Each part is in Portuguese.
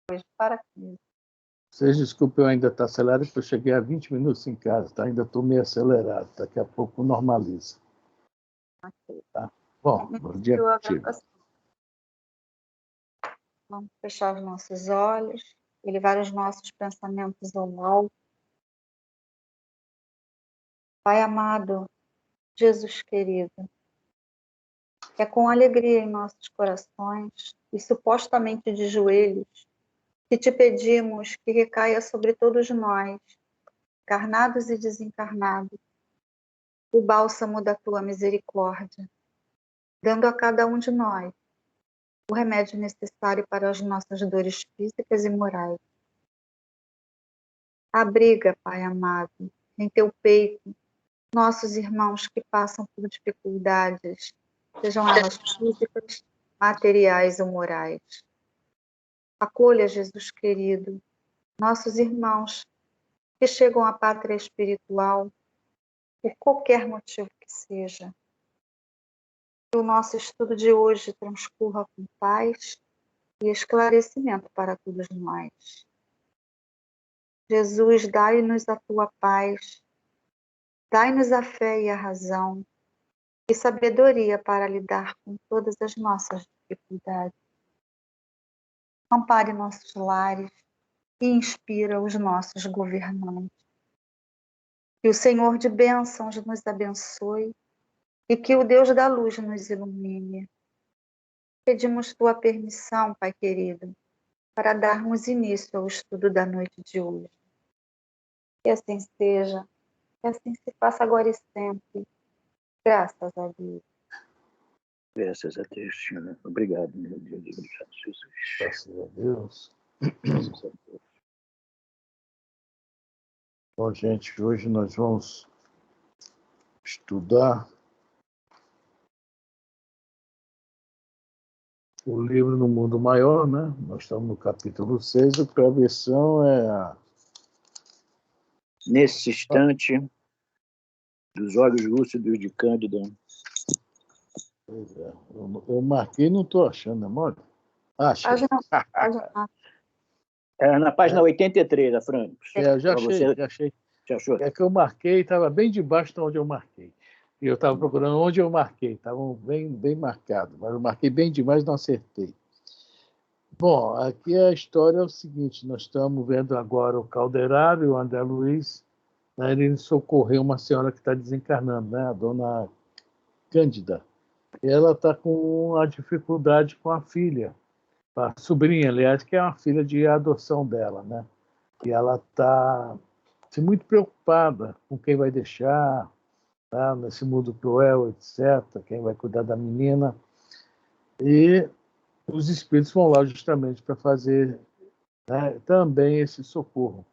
Hoje, para com isso. Vocês desculpem, eu ainda estou acelerado, porque eu cheguei há 20 minutos em casa, tá? Ainda estou meio acelerado, daqui a pouco normaliza. Ok. Tá? Bom, bom dia contigo. Vamos fechar os nossos olhos, elevar os nossos pensamentos ao alto. Pai amado, Jesus querido, é com alegria em nossos corações e supostamente de joelhos que te pedimos que recaia sobre todos nós, encarnados e desencarnados, o bálsamo da tua misericórdia, dando a cada um de nós o remédio necessário para as nossas dores físicas e morais. Abriga, Pai amado, em teu peito nossos irmãos que passam por dificuldades, sejam elas físicas, materiais ou morais. Acolha, Jesus querido, nossos irmãos que chegam à pátria espiritual por qualquer motivo que seja. Que o nosso estudo de hoje transcorra com paz e esclarecimento para todos nós. Jesus, dai-nos a tua paz, dai-nos a fé e a razão e sabedoria para lidar com todas as nossas dificuldades. Ampare nossos lares e inspira os nossos governantes. Que o Senhor de bênçãos nos abençoe e que o Deus da luz nos ilumine. Pedimos tua permissão, Pai querido, para darmos início ao estudo da noite de hoje. Que assim seja, que assim se faça agora e sempre. Graças a Deus. Graças a Deus, Senhor. Obrigado, meu Deus. Obrigado, Jesus. Graças a Deus. Graças a Deus. Bom, gente, hoje nós vamos estudar o livro No Mundo Maior, né? Nós estamos no capítulo 6, a travessão é a... Nesse instante, dos olhos lúcidos de Cândida. Pois é. Eu marquei e não estou achando, né, Mônica? Acha. É na página 83, da Francos. Eu já achei, já achei. Já achou? É que eu marquei, estava bem debaixo de onde eu marquei. E eu estava procurando onde eu marquei, estavam bem marcados, mas eu marquei bem demais e não acertei. Bom, aqui a história é o seguinte, nós estamos vendo agora o Calderaro e o André Luiz, né, ele socorreu uma senhora que está desencarnando, né, a dona Cândida. Ela está com uma dificuldade com a filha, a sobrinha, aliás, que é uma filha de adoção dela, né? E ela está muito preocupada com quem vai deixar, tá? Nesse mundo cruel, etc., quem vai cuidar da menina. E os espíritos vão lá justamente para fazer, né, também esse socorro.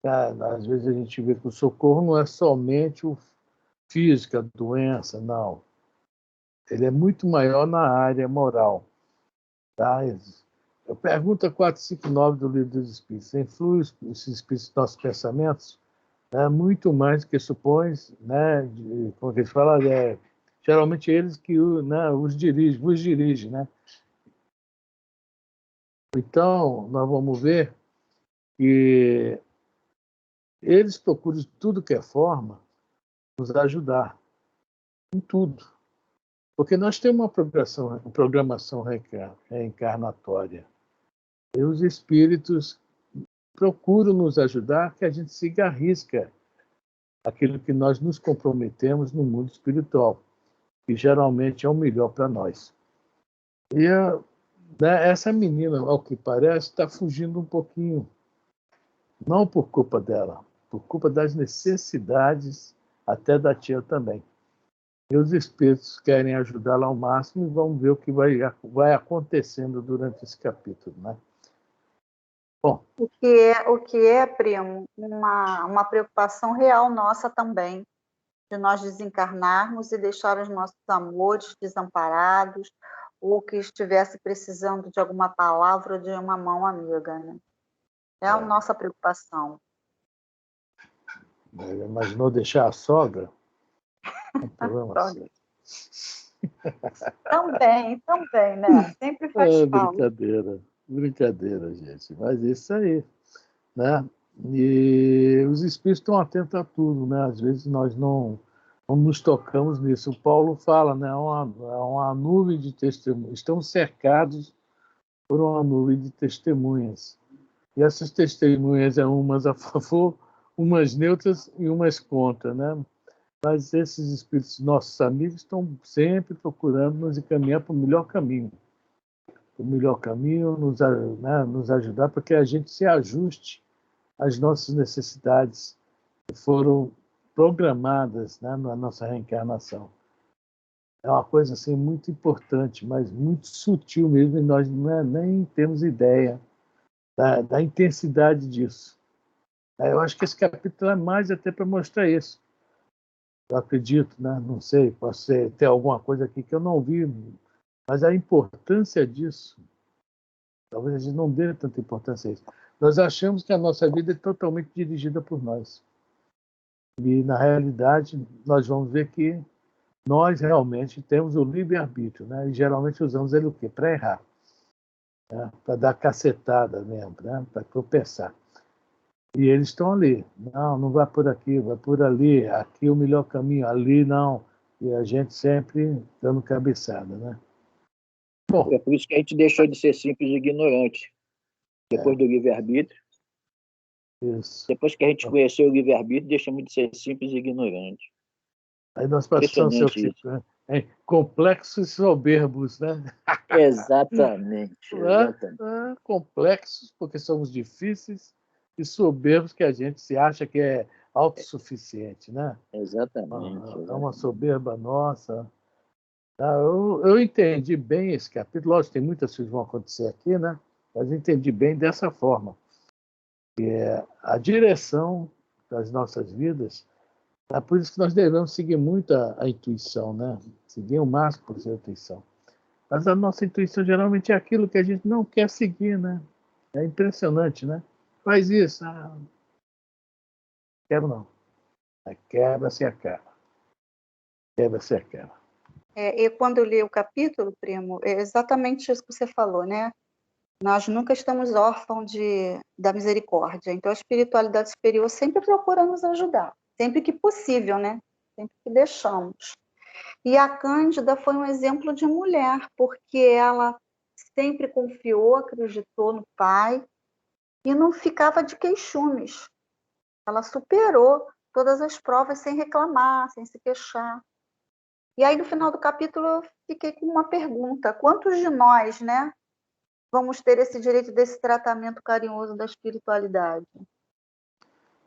Tá? Às vezes a gente vê que o socorro não é somente o físico, a doença, não. Ele é muito maior na área moral. Tá? Eu pergunto 459 do Livro dos Espíritos. Influi os espíritos nos nossos pensamentos? Muito mais do que supõe, né? Como que eles falam, geralmente eles que, né, os dirigem, né? Então, nós vamos ver que eles procuram de tudo que é forma nos ajudar em tudo. Porque nós temos uma programação reencarnatória. E os espíritos procuram nos ajudar que a gente siga à risca aquilo que nós nos comprometemos no mundo espiritual, que geralmente é o melhor para nós. E né, essa menina, ao que parece, está fugindo um pouquinho, não por culpa dela, por culpa das necessidades até da tia também. E os espíritos querem ajudá-la ao máximo e vamos ver o que vai acontecendo durante esse capítulo, né? Bom, o que é, primo, uma preocupação real nossa também, de nós desencarnarmos e deixar os nossos amores desamparados, ou que estivesse precisando de alguma palavra ou de uma mão amiga, né? É a nossa preocupação. Imaginou deixar a sogra? Um problema sério. Também, né? Sempre faz falta. Brincadeira. Brincadeira, gente. Mas isso aí, né? E os espíritos estão atentos a tudo, né? Às vezes nós não nos tocamos nisso. O Paulo fala, né? É uma nuvem de testemunhas. Estamos cercados por uma nuvem de testemunhas. E essas testemunhas é umas a favor, umas neutras e umas contra, né? Mas esses espíritos, nossos amigos, estão sempre procurando nos encaminhar para o melhor caminho. O melhor caminho, nos ajudar para que a gente se ajuste às nossas necessidades que foram programadas, né, na nossa reencarnação. É uma coisa assim, muito importante, mas muito sutil mesmo, e nós nem temos ideia da intensidade disso. Eu acho que esse capítulo é mais até para mostrar isso. Eu acredito, né? Não sei, pode ter alguma coisa aqui que eu não vi, mas a importância disso, talvez a gente não dê tanta importância a isso. Nós achamos que a nossa vida é totalmente dirigida por nós. E, na realidade, nós vamos ver que nós realmente temos o livre-arbítrio, né? E geralmente usamos ele o quê? Para errar, né? Para dar cacetada mesmo, né? Para tropeçar. E eles estão ali. Não vai por aqui, vai por ali. Aqui é o melhor caminho, ali não. E a gente sempre dando cabeçada, né? Bom, É por isso que a gente deixou de ser simples e ignorante. Depois do livre-arbítrio, isso. depois que a gente conheceu o livre-arbítrio, deixamos de ser simples e ignorante. Aí nós passamos a ser complexos e soberbos, né? Exatamente, exatamente. Complexos, porque somos difíceis, e soberbos, que a gente se acha que é autossuficiente, né? Exatamente. É uma soberba nossa. Eu entendi bem esse capítulo. Lógico, tem muitas coisas que vão acontecer aqui, né? Mas eu entendi bem dessa forma. Que é a direção das nossas vidas. É por isso que nós devemos seguir muito a intuição, né? Seguir o máximo possível a intuição. Mas a nossa intuição geralmente é aquilo que a gente não quer seguir, né? É impressionante, né? Faz isso. Quero não. Quebra-se a cara. Quebra-se a cara. E quando eu li o capítulo, primo, é exatamente isso que você falou, né? Nós nunca estamos órfãos da misericórdia. Então, a espiritualidade superior sempre procura nos ajudar. Sempre que possível, né? Sempre que deixamos. E a Cândida foi um exemplo de mulher, porque ela sempre confiou, acreditou no pai e não ficava de queixumes. Ela superou todas as provas sem reclamar, sem se queixar. E aí, no final do capítulo, eu fiquei com uma pergunta. Quantos de nós, né, vamos ter esse direito desse tratamento carinhoso da espiritualidade?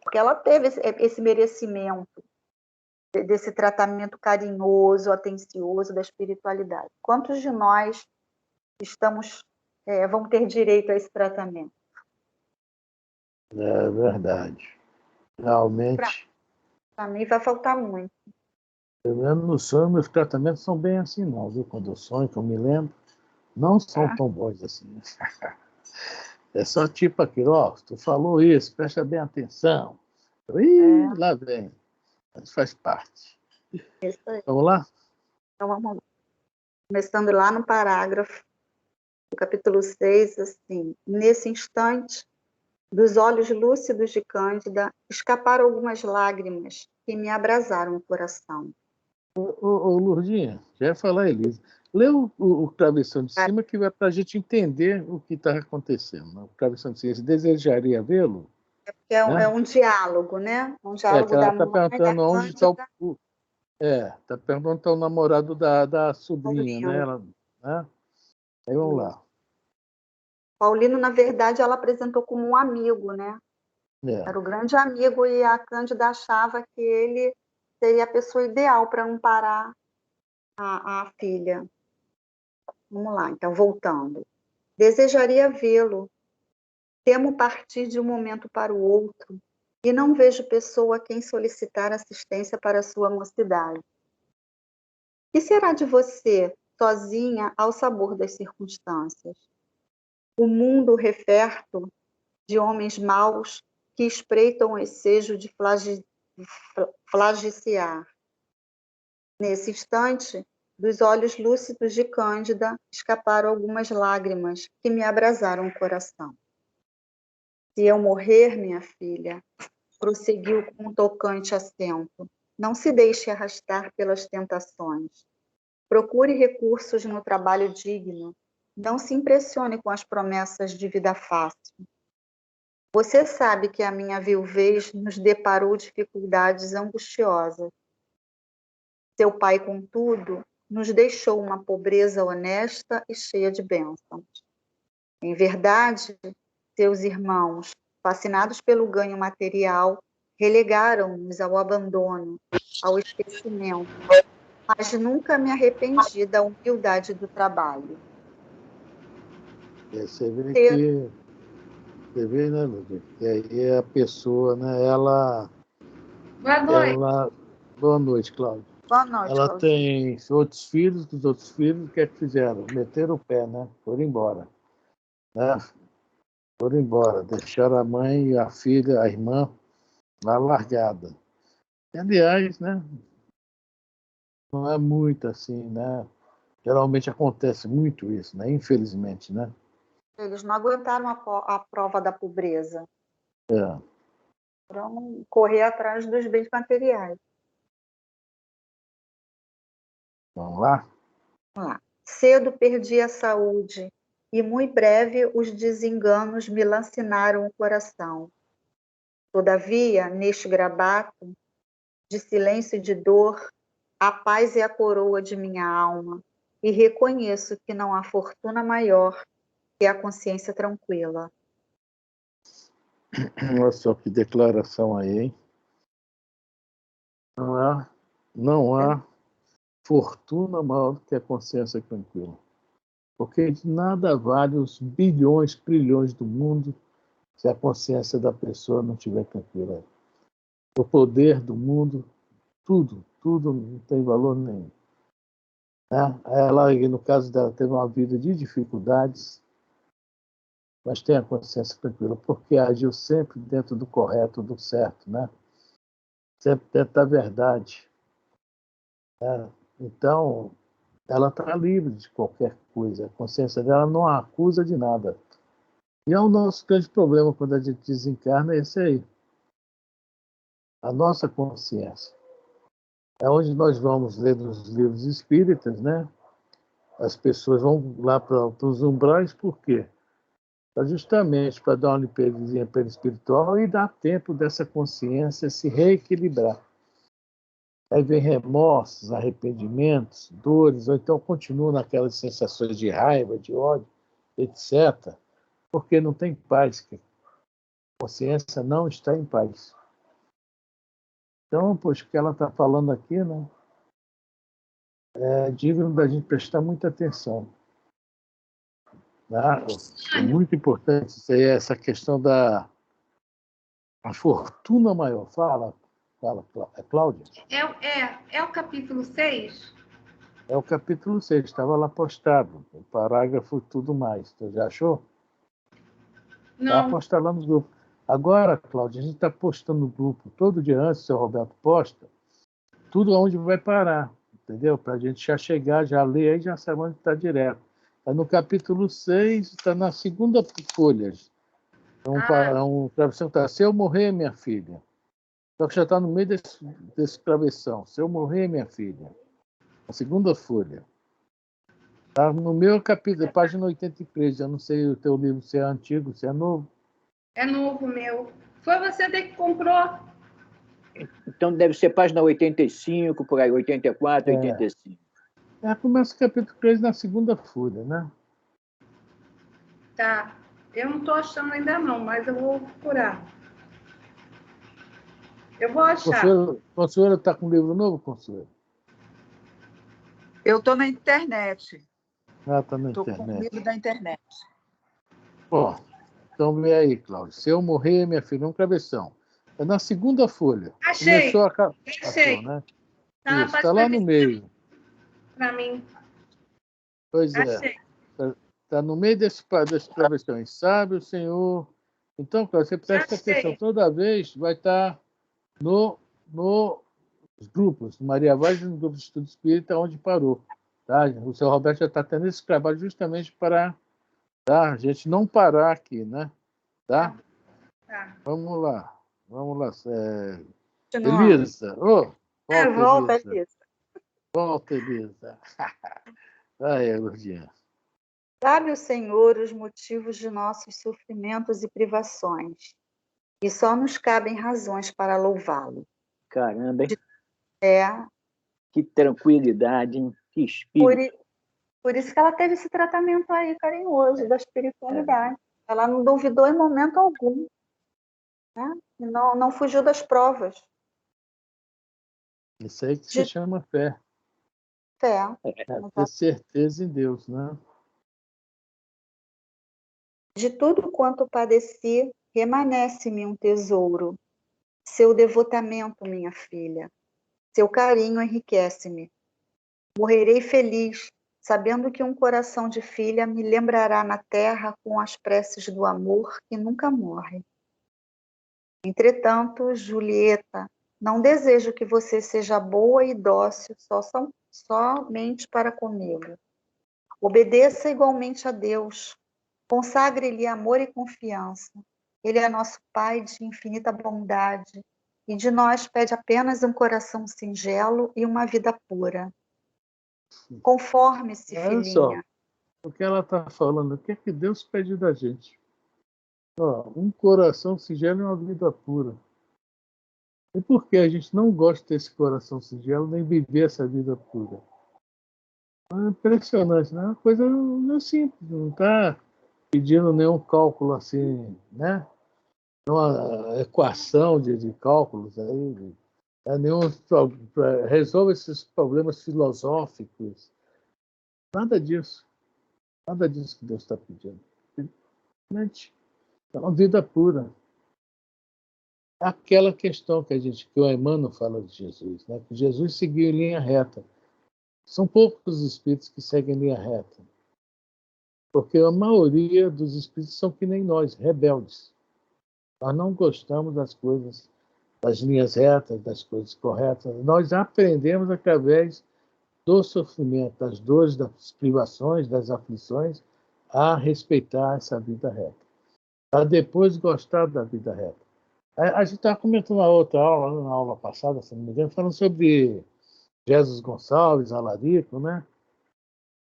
Porque ela teve esse merecimento desse tratamento carinhoso, atencioso da espiritualidade. Quantos de nós vamos ter direito a esse tratamento? É verdade. Realmente. Para mim vai faltar muito. Pelo menos no sonho, meus tratamentos são bem assim, não, viu? Quando eu sonho, que eu me lembro, não são tão bons assim. É só tipo aquilo, ó, tu falou isso, presta bem atenção. Lá vem. Mas faz parte. Isso aí. Vamos lá? Então vamos lá. Começando lá no parágrafo do capítulo 6, assim, nesse instante, dos olhos lúcidos de Cândida, escaparam algumas lágrimas que me abrasaram o coração. Ô, Lourdinha, já ia falar, Elisa. Lê o travessão de cima que vai para a gente entender o que está acontecendo. Né? O travessão de cima, você desejaria vê-lo? É um diálogo, né? Um diálogo Ela da está mãe, da perguntando onde está Cândida. está perguntando onde está o namorado da sobrinha, né? Né? Aí vamos lá. Paulino, na verdade, ela apresentou como um amigo, né? Era o grande amigo, e a Cândida achava que ele seria a pessoa ideal para amparar a filha. Vamos lá, então, voltando. Desejaria vê-lo. Temo partir de um momento para o outro e não vejo pessoa a quem solicitar assistência para a sua mocidade. Que será de você, sozinha, ao sabor das circunstâncias? O mundo referto de homens maus que espreitam o ensejo de flagiciar. Nesse instante, dos olhos lúcidos de Cândida escaparam algumas lágrimas que me abrasaram o coração. Se eu morrer, minha filha, prosseguiu com um tocante acento, não se deixe arrastar pelas tentações. Procure recursos no trabalho digno. Não se impressione com as promessas de vida fácil. Você sabe que a minha viuvez nos deparou dificuldades angustiosas. Seu pai, contudo, nos deixou uma pobreza honesta e cheia de bênçãos. Em verdade, seus irmãos, fascinados pelo ganho material, relegaram-nos ao abandono, ao esquecimento, mas nunca me arrependi da humildade do trabalho. Você vê, né, Ludwig? E aí a pessoa, né, ela... Boa noite. Boa noite, Cláudia. Boa noite, Ela Cláudia. tem outros filhos, dos outros filhos, o que é que fizeram? Meteram o pé, né? Foram embora. Né? Foram embora, deixaram a mãe, a filha, a irmã lá largada. E, aliás, né? Não é muito assim, né? Geralmente acontece muito isso, né? Infelizmente, né? Eles não aguentaram a prova da pobreza. É. Foram correr atrás dos bens materiais. Vamos lá? Vamos lá. Cedo perdi a saúde e muito breve os desenganos me lancinaram o coração. Todavia, neste grabato de silêncio e de dor, a paz é a coroa de minha alma e reconheço que não há fortuna maior que a consciência tranquila. Olha só que declaração aí, hein? Não há fortuna maior do que a consciência tranquila. Porque de nada vale os bilhões, trilhões do mundo se a consciência da pessoa não estiver tranquila. O poder do mundo, tudo não tem valor nenhum. Né? Ela, no caso dela, teve uma vida de dificuldades, mas tem a consciência tranquila, porque agiu sempre dentro do correto, do certo, né? Sempre dentro da verdade. Né? Então, ela está livre de qualquer coisa. A consciência dela não a acusa de nada. E é o nosso grande problema quando a gente desencarna, é esse aí. A nossa consciência. É onde nós vamos ler nos livros espíritas, né? As pessoas vão lá para os umbrais, por quê? Justamente para dar uma limpezinha perispiritual e dar tempo dessa consciência se reequilibrar. Aí vem remorsos, arrependimentos, dores, ou então continua naquelas sensações de raiva, de ódio, etc., porque não tem paz. A consciência não está em paz. Então, poxa, o que ela está falando aqui, né, é digno da gente prestar muita atenção. Tá? É muito importante isso aí, essa questão da a fortuna maior. Fala, Cláudia. É o capítulo 6? É o capítulo 6, estava lá postado, o parágrafo e tudo mais. Você já achou? Está Não. postado lá no grupo. Agora, Cláudia, a gente está postando no grupo todo dia antes, o seu Roberto posta, tudo onde vai parar, entendeu? Para a gente já chegar, já ler, aí já sabe onde está direto. Está no capítulo 6, está na segunda folha. É um travessão que está, se eu morrer, minha filha. Só que já está no meio desse travessão. Se eu morrer, minha filha. A segunda folha. Está no meu capítulo, página 83. Eu não sei o teu livro se é antigo, se é novo. É novo meu. Foi você até que comprou. Então deve ser página 85, por aí, 84, 85. Começa o capítulo 3 na segunda folha, né? Tá. Eu não estou achando ainda não, mas eu vou procurar. Eu vou achar. Consuelo está com livro novo, Consuelo? Eu estou na internet. Está na internet. Estou com o livro da internet. Bom, então vem aí, Cláudio. Se eu morrer, minha filha, um travessão. É na segunda folha. Achei. Começou Achei. né? Tá, isso, está lá no meio. Para mim. Pois Achei. Está no meio desse travessão. Sabe o Senhor. Então, Cláudio, você presta atenção. Toda vez vai estar nos grupos. Maria Vaz no grupo de estudo espírita, onde parou. Tá? O seu Roberto já está tendo esse trabalho justamente para, tá? A gente não parar aqui, né? Tá? Tá. Vamos lá. Vamos lá. Continuando. Elisa. Ô, volta, Volta, Elisa. Elisa. Volta, Elisa. Aí, Lourdinha. Sabe o Senhor os motivos de nossos sofrimentos e privações, e só nos cabem razões para louvá-lo. Caramba, hein? É, Que tranquilidade, hein? Que por, espírito. por isso que ela teve esse tratamento aí carinhoso da espiritualidade. Ela não duvidou em momento algum, né? E não fugiu das provas. Isso aí que se De chama fé. fé. É ter certeza em Deus, né? De tudo quanto padeci, remanesce-me um tesouro. Seu devotamento, minha filha. Seu carinho enriquece-me. Morrerei feliz, sabendo que um coração de filha me lembrará na terra com as preces do amor que nunca morre. Entretanto, Julieta, não desejo que você seja boa e dócil somente para comigo. Obedeça igualmente a Deus. Consagre-lhe amor e confiança. Ele é nosso Pai de infinita bondade e de nós pede apenas um coração singelo e uma vida pura. Conforme-se, Olha só, filhinha. o que ela está falando, o que é que Deus pede da gente? Ó, um coração singelo e uma vida pura. E por que a gente não gosta desse coração singelo nem viver essa vida pura? É impressionante, né? Uma coisa não é simples, não está pedindo nenhum cálculo assim, né? Uma equação de cálculos aí, resolve esses problemas filosóficos. Nada disso. Nada disso que Deus está pedindo. Simplesmente é uma vida pura. Aquela questão que o Emmanuel fala de Jesus, né? Que Jesus seguiu em linha reta. São poucos os espíritos que seguem em linha reta, porque a maioria dos espíritos são que nem nós, rebeldes. Nós não gostamos das coisas, das linhas retas, das coisas corretas. Nós aprendemos através do sofrimento, das dores, das privações, das aflições, a respeitar essa vida reta, para depois gostar da vida reta. A gente estava comentando na aula passada, se não me engano, falando sobre Jesus Gonçalves, Alarico, né?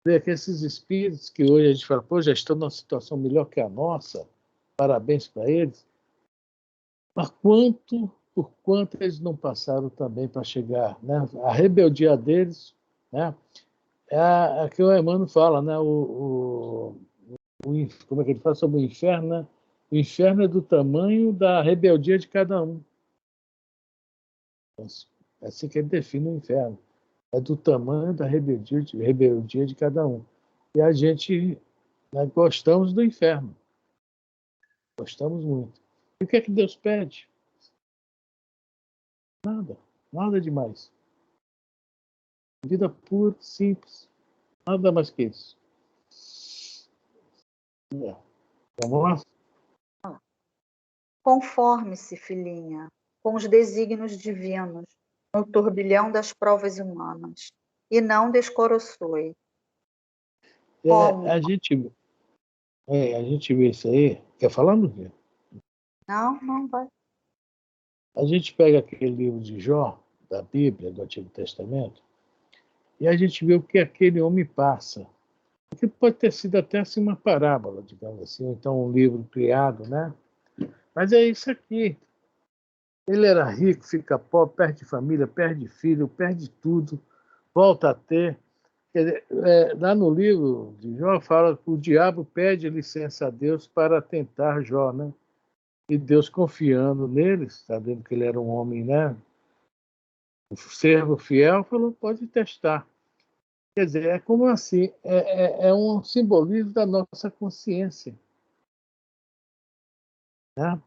Ver que esses espíritos que hoje a gente fala, pô, já estão numa situação melhor que a nossa, parabéns para eles, mas por quanto eles não passaram também para chegar, né? A rebeldia deles, né? É que o Emmanuel fala, né? Como é que ele fala sobre o inferno, né? O inferno é do tamanho da rebeldia de cada um. É assim que ele define o inferno. É do tamanho da rebeldia de cada um. E a gente, né, gostamos do inferno. Gostamos muito. E o que é que Deus pede? Nada. Nada demais. Vida pura, simples. Nada mais que isso. Vamos lá? Conforme-se, filhinha, com os desígnios divinos, no turbilhão das provas humanas, e não descoroçoe. Como? A gente vê isso aí. Quer falar, Lúcia? Não vai. A gente pega aquele livro de Jó, da Bíblia, do Antigo Testamento, e a gente vê o que aquele homem passa. Porque pode ter sido até assim uma parábola, digamos assim, ou então um livro criado, né? Mas é isso aqui. Ele era rico, fica pobre, perde família, perde filho, perde tudo, volta a ter. Quer dizer, lá no livro de Jó fala que o diabo pede licença a Deus para tentar Jó, né? E Deus confiando nele, sabendo que ele era um homem, né? Um servo fiel, falou, pode testar. Quer dizer, é como assim, é um simbolismo da nossa consciência, né?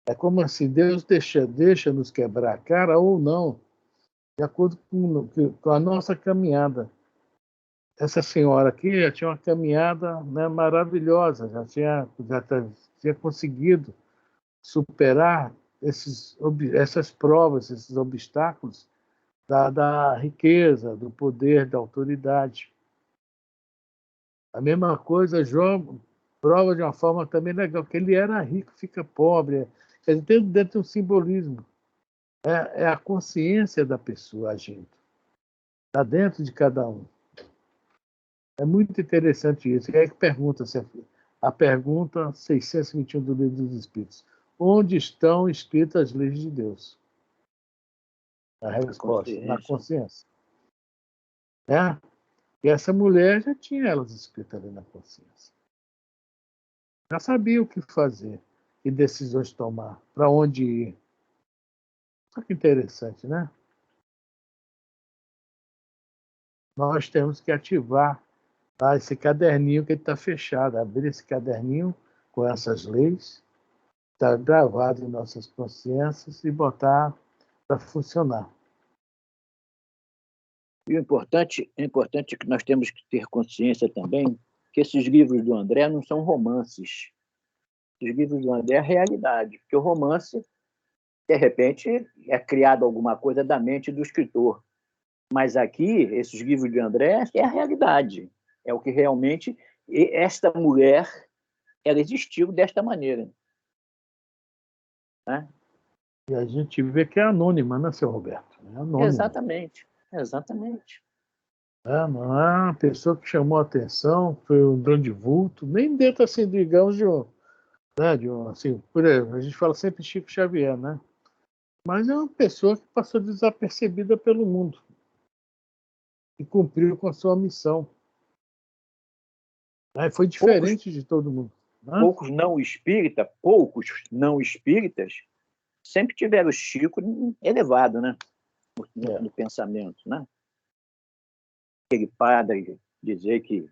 É como assim, Deus deixa nos quebrar a cara ou não, de acordo com a nossa caminhada. Essa senhora aqui já tinha uma caminhada, né, maravilhosa, tinha conseguido superar essas provas, esses obstáculos, da riqueza, do poder, da autoridade. A mesma coisa, João prova de uma forma também legal, que ele era rico, fica pobre. Quer dizer, tem dentro um simbolismo. É a consciência da pessoa agindo. Está dentro de cada um. É muito interessante isso. E aí que pergunta, a pergunta 621 do Livro dos Espíritos. Onde estão escritas as leis de Deus? A resposta, na consciência. É? E essa mulher já tinha elas escritas ali na consciência. Já sabia o que fazer, que decisões tomar, para onde ir. Olha que interessante, né? Nós temos que ativar esse caderninho que está fechado, abrir esse caderninho com essas leis, está gravado em nossas consciências e botar para funcionar. E o importante é que nós temos que ter consciência também que esses livros do André não são romances. Os livros do André é realidade, porque o romance, de repente, é criado alguma coisa da mente do escritor. Mas aqui, esses livros de André é a realidade. É o que realmente esta mulher, ela existiu desta maneira. Né? E a gente vê que é anônima, né, seu Roberto? É anônima. Exatamente. Não é uma pessoa que chamou a atenção, foi um grande vulto, nem dentro, assim, digamos, assim, por exemplo, a gente fala sempre Chico Xavier, né? Mas é uma pessoa que passou desapercebida pelo mundo e cumpriu com a sua missão. Foi diferente de todo mundo. Né? Poucos não espíritas sempre tiveram o Chico elevado, né? No pensamento, né? Aquele padre dizer que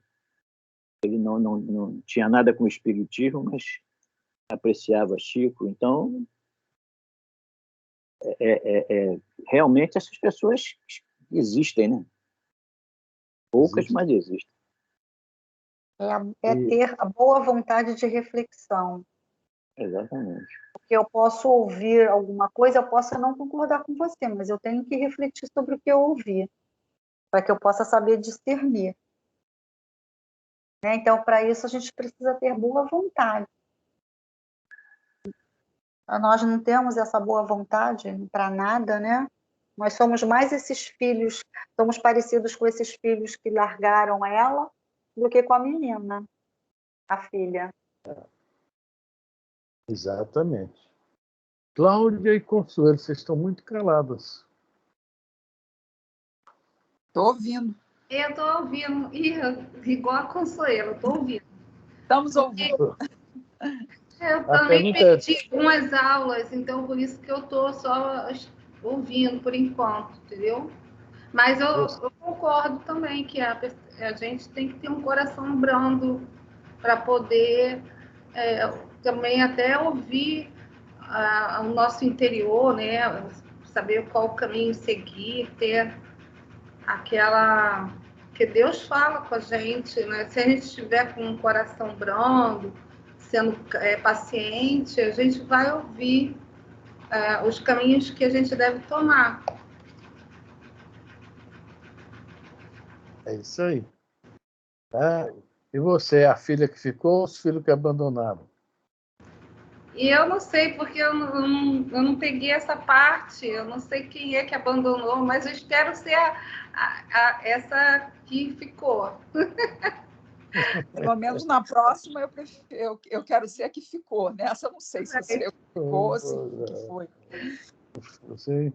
ele não tinha nada com o espiritismo, mas apreciava Chico. Então, realmente essas pessoas existem, né? Poucas, mas existem. É ter a boa vontade de reflexão. Exatamente. Porque eu posso ouvir alguma coisa, eu posso não concordar com você, mas eu tenho que refletir sobre o que eu ouvi, para que eu possa saber discernir. Né? Então, para isso, a gente precisa ter boa vontade. Nós não temos essa boa vontade para nada, né? Nós somos mais esses filhos, somos parecidos com esses filhos que largaram ela do que com a menina, a filha. Exatamente. Cláudia e Consuelo, vocês estão muito caladas. Estou ouvindo. Eu estou ouvindo, igual a Consuelo, estou ouvindo. Estamos ouvindo. Eu também perdi algumas aulas, então por isso que eu estou só ouvindo por enquanto, entendeu? Mas eu concordo também que a gente tem que ter um coração brando para poder também até ouvir o nosso interior, né? Saber qual caminho seguir, ter aquela que Deus fala com a gente, né? Se a gente estiver com um coração brando, sendo paciente, a gente vai ouvir os caminhos que a gente deve tomar. É isso aí. E você, a filha que ficou ou os filhos que abandonaram? E eu não sei, porque eu não peguei essa parte, eu não sei quem é que abandonou, mas eu espero ser essa que ficou. Pelo menos na próxima eu quero ser a que ficou. Nessa eu não sei se você ficou ou se foi. Você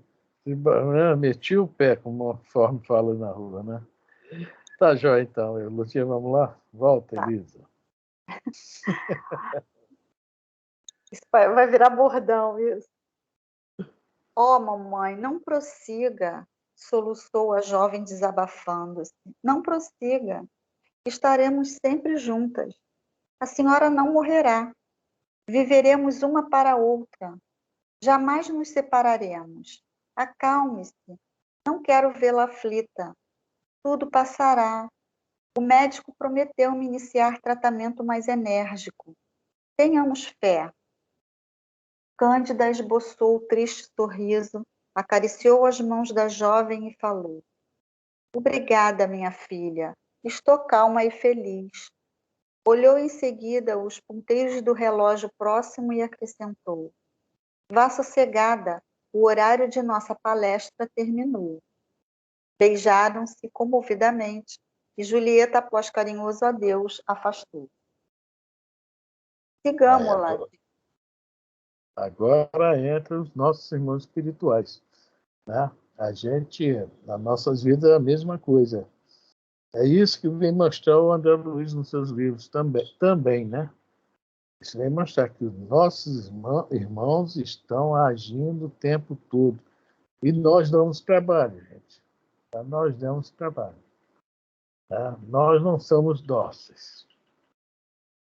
meti o pé, como forma fala na rua, né? Tá jóia, então. Lutinha, vamos lá? Volta, Elisa. Isso vai virar bordão, isso. Mamãe, não prossiga, soluçou a jovem desabafando-se. Não prossiga. Estaremos sempre juntas. A senhora não morrerá. Viveremos uma para a outra. Jamais nos separaremos. Acalme-se. Não quero vê-la aflita. Tudo passará. O médico prometeu-me iniciar tratamento mais enérgico. Tenhamos fé. Cândida esboçou o triste sorriso acariciou as mãos da jovem e falou: Obrigada, minha filha. Estou calma e feliz. Olhou em seguida os ponteiros do relógio próximo e acrescentou: Vá sossegada, o horário de nossa palestra terminou. Beijaram-se comovidamente e Julieta, após carinhoso adeus, afastou. Sigamos-la. Agora entra os nossos irmãos espirituais, né? A gente, nas nossas vidas, é a mesma coisa. É isso que vem mostrar o André Luiz nos seus livros também, né? Isso vem mostrar que os nossos irmãos estão agindo o tempo todo. E nós damos trabalho, gente. Nós damos trabalho. Tá? Nós não somos dóceis.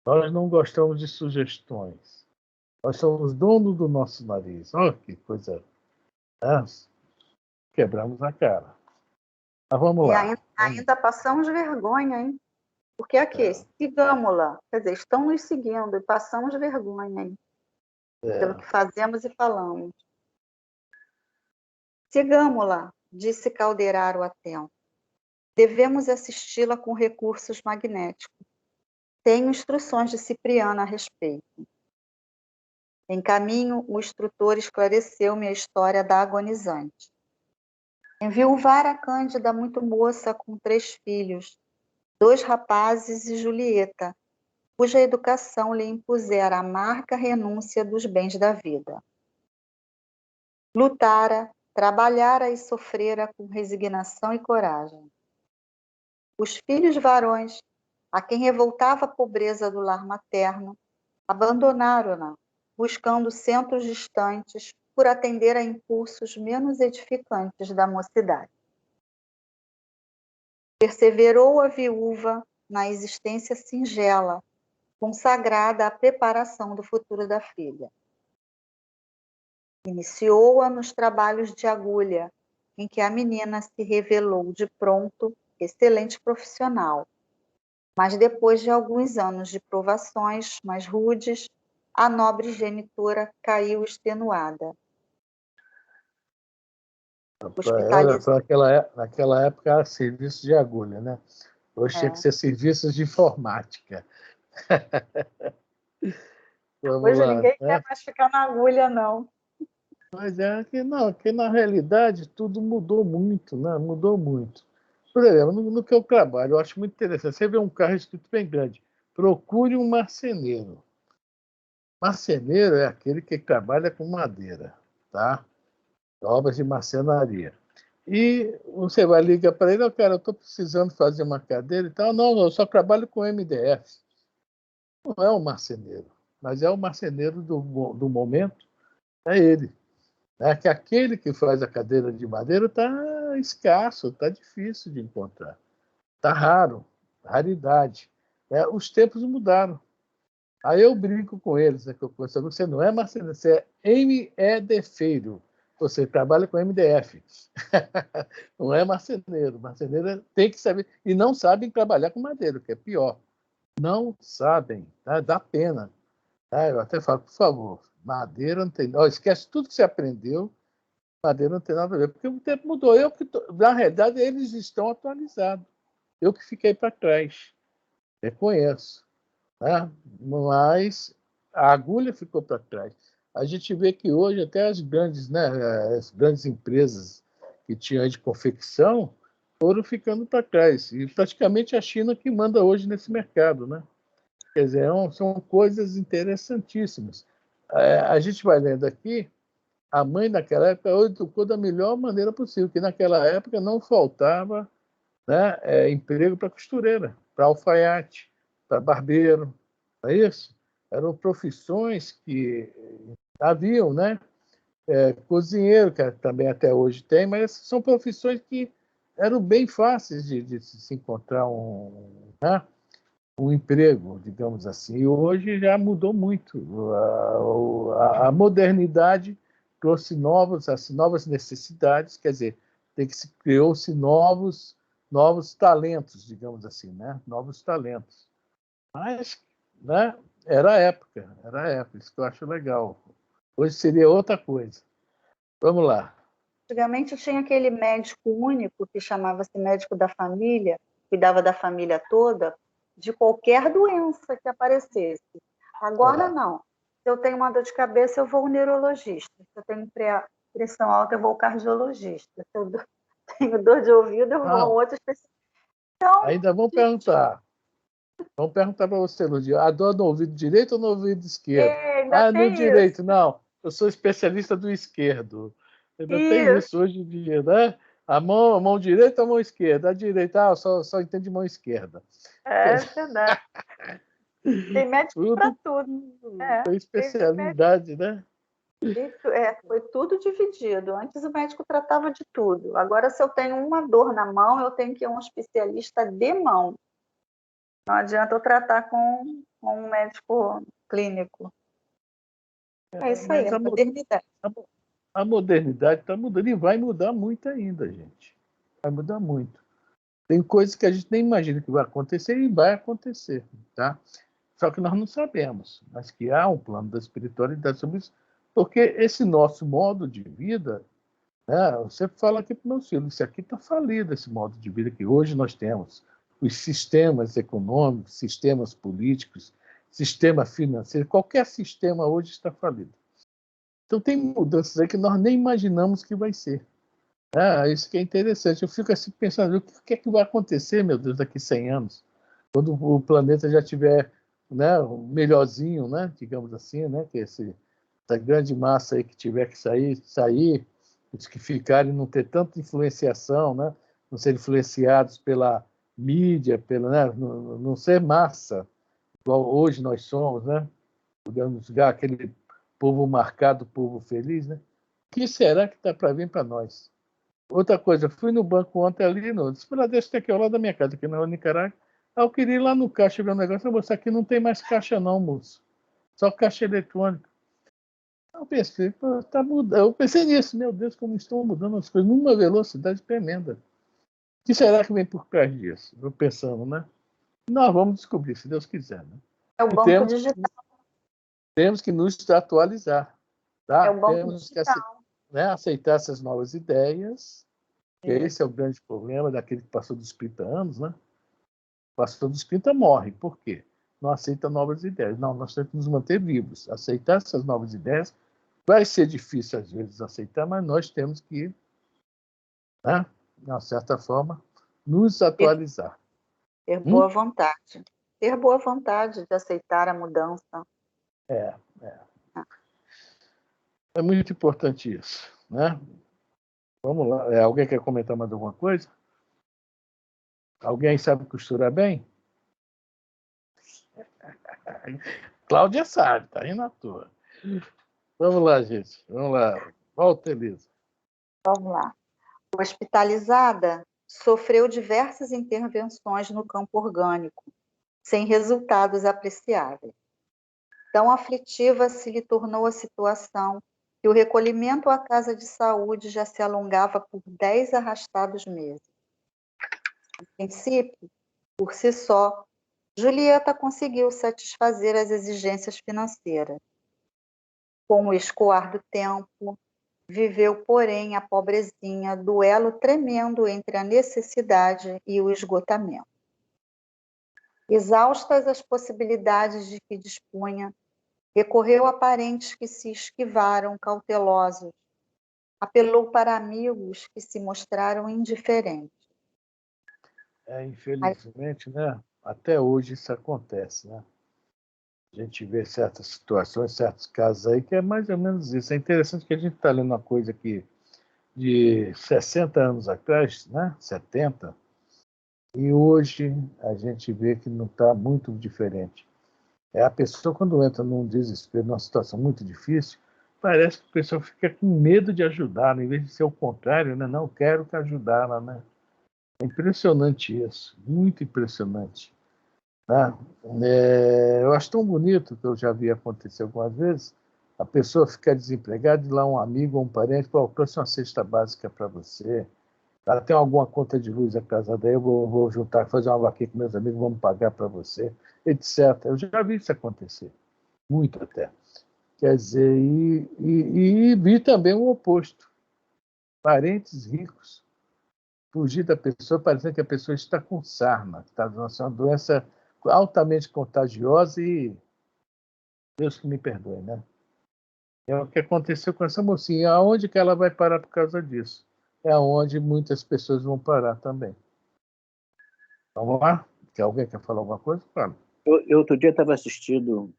Nós não gostamos de sugestões. Nós somos donos do nosso nariz. Olha que coisa. Né? Quebramos a cara. Mas vamos lá. Ainda passamos vergonha, hein? Porque aqui, sigamos-la. Quer dizer, estão nos seguindo e passamos vergonha, hein? Pelo que fazemos e falamos. Sigamos-la, disse Calderaro atento. Devemos assisti-la com recursos magnéticos. Tenho instruções de Cipriano a respeito. Em caminho, o instrutor esclareceu-me a história da agonizante. Enviuvara Cândida muito moça com 3 filhos, 2 rapazes e Julieta, cuja educação lhe impusera a amarga renúncia dos bens da vida. Lutara, trabalhara e sofrera com resignação e coragem. Os filhos varões, a quem revoltava a pobreza do lar materno, abandonaram-na, buscando centros distantes por atender a impulsos menos edificantes da mocidade. Perseverou a viúva na existência singela, consagrada à preparação do futuro da filha. Iniciou-a nos trabalhos de agulha, em que a menina se revelou de pronto excelente profissional, mas depois de alguns anos de provações mais rudes, a nobre genitora caiu extenuada. Olha só, naquela época era serviço de agulha, né? Hoje tinha que ser serviços de informática. Hoje ninguém quer mais ficar na agulha, não. Mas é que não, que na realidade tudo mudou muito, né? Mudou muito. Por exemplo, no que eu trabalho, eu acho muito interessante. Você vê um carro escrito bem grande. Procure um marceneiro. Marceneiro é aquele que trabalha com madeira, tá? Obras de marcenaria. E você vai ligar para ele, cara, eu estou precisando fazer uma cadeira e tal. Não, eu só trabalho com MDF. Não é um marceneiro, mas é o marceneiro do momento, é ele. É que aquele que faz a cadeira de madeira está escasso, está difícil de encontrar. Está raro, raridade. Os tempos mudaram. Aí eu brinco com eles, né, que você não é marceneiro, você é MDFeiro. Você trabalha com MDF. Não é marceneiro. Marceneiro tem que saber. E não sabem trabalhar com madeira, que é pior. Não sabem. Tá? Dá pena. Tá? Eu até falo, por favor, madeira não tem. Esquece tudo que você aprendeu. Madeira não tem nada a ver. Porque o tempo mudou. Na realidade, eles estão atualizados. Eu que fiquei para trás. Reconheço. Né? Mas a agulha ficou para trás. A gente vê que hoje até as grandes, né, as grandes empresas que tinham de confecção foram ficando para trás. E praticamente a China que manda hoje nesse mercado. Né? Quer dizer, são coisas interessantíssimas. A gente vai lendo aqui, a mãe naquela época educou da melhor maneira possível, que naquela época não faltava, né, emprego para costureira, para alfaiate, para barbeiro, não é isso? Eram profissões que haviam, né? Cozinheiro, que também até hoje tem, mas são profissões que eram bem fáceis de se encontrar né, um emprego, digamos assim. E hoje já mudou muito. A modernidade trouxe novas necessidades, quer dizer, criou-se novos talentos, digamos assim, né? Novos talentos. Mas, né, era a época, isso que eu acho legal. Hoje seria outra coisa. Vamos lá. Antigamente tinha aquele médico único que chamava-se médico da família, cuidava da família toda, de qualquer doença que aparecesse. Agora não. Se eu tenho uma dor de cabeça, eu vou ao neurologista. Se eu tenho pressão alta, eu vou ao cardiologista. Se eu tenho dor de ouvido, eu vou a outro especialista. Então, ainda vão perguntar. Vamos perguntar para você, Ludia, a dor no ouvido direito ou no ouvido esquerdo? No direito, isso. não. Eu sou especialista do esquerdo. Ainda tem Isso. isso hoje em dia, né? A mão direita ou a mão esquerda? A direita, só entende mão esquerda. É verdade. Tem médico para tudo. Tem especialidade, né? Foi tudo dividido. Antes o médico tratava de tudo. Agora, se eu tenho uma dor na mão, eu tenho que ir a um especialista de mão. Não adianta eu tratar com um médico clínico. É isso aí, a modernidade. A modernidade está mudando e vai mudar muito ainda, gente. Vai mudar muito. Tem coisas que a gente nem imagina que vai acontecer e vai acontecer, tá? Só que nós não sabemos, mas que há um plano da espiritualidade sobre isso, porque esse nosso modo de vida, né, eu sempre falo aqui para meus filhos, isso aqui está falido, esse modo de vida que hoje nós temos. Os sistemas econômicos, sistemas políticos, sistema financeiro, qualquer sistema hoje está falido. Então tem mudanças aí que nós nem imaginamos que vai ser. Isso que é interessante. Eu fico assim pensando, o que é que vai acontecer, meu Deus, daqui a 100 anos? Quando o planeta já tiver, né, melhorzinho, né, digamos assim, né, que essa grande massa aí que tiver que sair, os que ficarem não ter tanta influenciação, né, não ser influenciados pela mídia, né, não ser massa, igual hoje nós somos, né, digamos, aquele povo marcado, povo feliz, né? O que será que está para vir para nós? Outra coisa, fui no banco ontem ali, no Bradesco tem aqui ao lado da minha casa, aqui na Nicarágua. Eu queria ir lá no caixa ver um negócio. Moço, aqui não tem mais caixa não, moço. Só caixa eletrônica. Eu pensei, tá mudando. Eu pensei nisso, meu Deus, como estão mudando as coisas numa velocidade tremenda. O que será que vem por trás disso? Eu pensando, né? Nós vamos descobrir, se Deus quiser. Né? É o banco digital. Temos que nos atualizar. Tá? É o banco temos digital. que aceitar essas novas ideias. Esse é o grande problema daquele que passou dos 30 anos, né? Passou dos 30 morre. Por quê? Não aceita novas ideias. Não, nós temos que nos manter vivos. Aceitar essas novas ideias vai ser difícil, às vezes, aceitar, mas nós temos que, né, de uma certa forma, nos atualizar. Ter boa vontade. Ter boa vontade de aceitar a mudança. É muito importante isso, né? Vamos lá. Alguém quer comentar mais alguma coisa? Alguém sabe costurar bem? Cláudia sabe, tá aí na tua. Vamos lá, gente. Vamos lá. Volta, Elisa. Vamos lá. Hospitalizada, sofreu diversas intervenções no campo orgânico, sem resultados apreciáveis. Tão aflitiva se lhe tornou a situação que o recolhimento à casa de saúde já se alongava por 10 arrastados meses. A princípio, por si só, Julieta conseguiu satisfazer as exigências financeiras. Com o escoar do tempo, viveu, porém, a pobrezinha duelo tremendo entre a necessidade e o esgotamento. Exaustas as possibilidades de que dispunha, recorreu a parentes que se esquivaram cautelosos, apelou para amigos que se mostraram indiferentes. Infelizmente, né? Até hoje isso acontece, né? A gente vê certas situações, certos casos aí que é mais ou menos isso. É interessante que a gente está lendo uma coisa aqui de 60 anos atrás, né? 70, e hoje a gente vê que não está muito diferente. A pessoa, quando entra num desespero, numa situação muito difícil, parece que a pessoa fica com medo de ajudar, em vez de ser o contrário, né? Não, quero que ajudá-la, né? É impressionante isso, muito impressionante. Né? Eu acho tão bonito, que eu já vi acontecer algumas vezes, a pessoa ficar desempregada e lá um amigo ou um parente fala, trouxe uma cesta básica para você, tem alguma conta de luz atrasada aí, eu vou juntar, fazer uma vaquinha com meus amigos, vamos pagar para você, etc. Eu já vi isso acontecer, muito até. Quer dizer, e vi também o oposto. parentes ricos, fugir da pessoa, parecendo que a pessoa está com sarna, está uma doença altamente contagiosa e Deus que me perdoe, né? É o que aconteceu com essa mocinha. Aonde que ela vai parar por causa disso? É aonde muitas pessoas vão parar também. Vamos lá? Alguém quer falar alguma coisa? Claro. Eu outro dia estava assistindo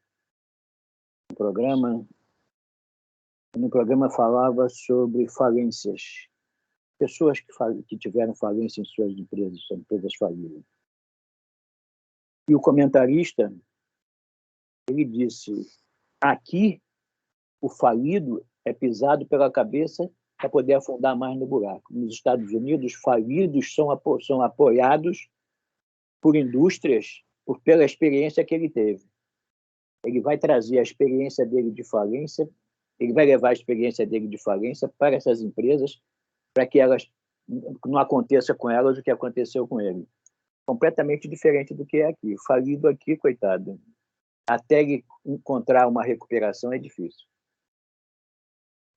um programa. No programa falava sobre falências. Pessoas que tiveram falência em suas empresas faliram. E o comentarista, ele disse, aqui o falido é pisado pela cabeça para poder afundar mais no buraco. Nos Estados Unidos, falidos são apoiados por indústrias pela experiência que ele teve. Ele vai trazer a experiência dele de falência, ele vai levar a experiência dele de falência para essas empresas, para que elas não aconteça com elas o que aconteceu com ele. Completamente diferente do que é aqui. O falido aqui, coitado, até ele encontrar uma recuperação é difícil.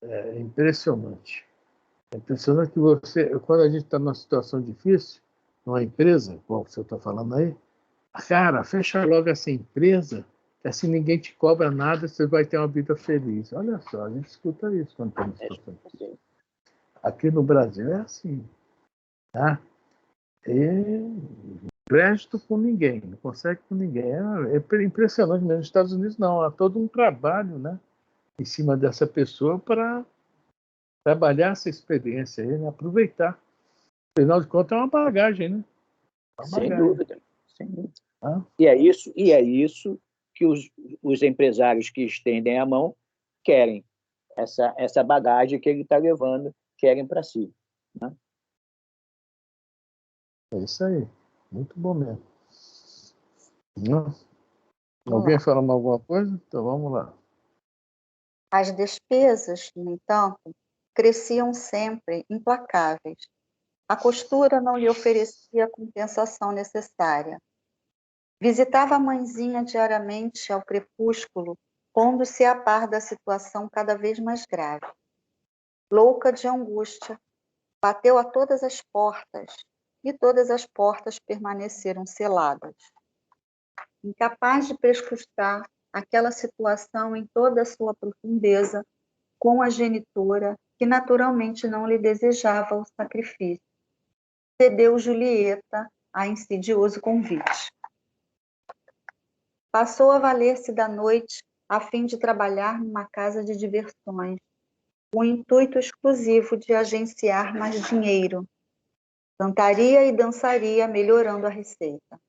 É impressionante. É impressionante que quando a gente está numa situação difícil, numa empresa, como você está falando aí, cara, fecha logo essa empresa, que assim ninguém te cobra nada, você vai ter uma vida feliz. Olha só, a gente escuta isso quando está numa situação difícil. Aqui no Brasil é assim, tá? Crédito com ninguém, não consegue com ninguém. É impressionante mesmo. Nos Estados Unidos não, há todo um trabalho, né, em cima dessa pessoa para trabalhar essa experiência aí, né? Aproveitar. Afinal de contas, é uma bagagem, né? Sem dúvida, sem dúvida. Ah? E é isso que os empresários que estendem a mão querem. Essa bagagem que ele está levando, querem para si. Né? É isso aí. Muito bom mesmo. Não? Alguém falando alguma coisa? Então vamos lá. As despesas, no entanto, cresciam sempre, implacáveis. A costura não lhe oferecia a compensação necessária. Visitava a mãezinha diariamente ao crepúsculo, pondo-se a par da situação cada vez mais grave. Louca de angústia, bateu a todas as portas, e todas as portas permaneceram seladas. Incapaz de prescrutar aquela situação em toda a sua profundeza, com a genitora, que naturalmente não lhe desejava o sacrifício, cedeu Julieta a insidioso convite. Passou a valer-se da noite a fim de trabalhar numa casa de diversões, com o intuito exclusivo de agenciar mais dinheiro. Cantaria e dançaria, melhorando a receita.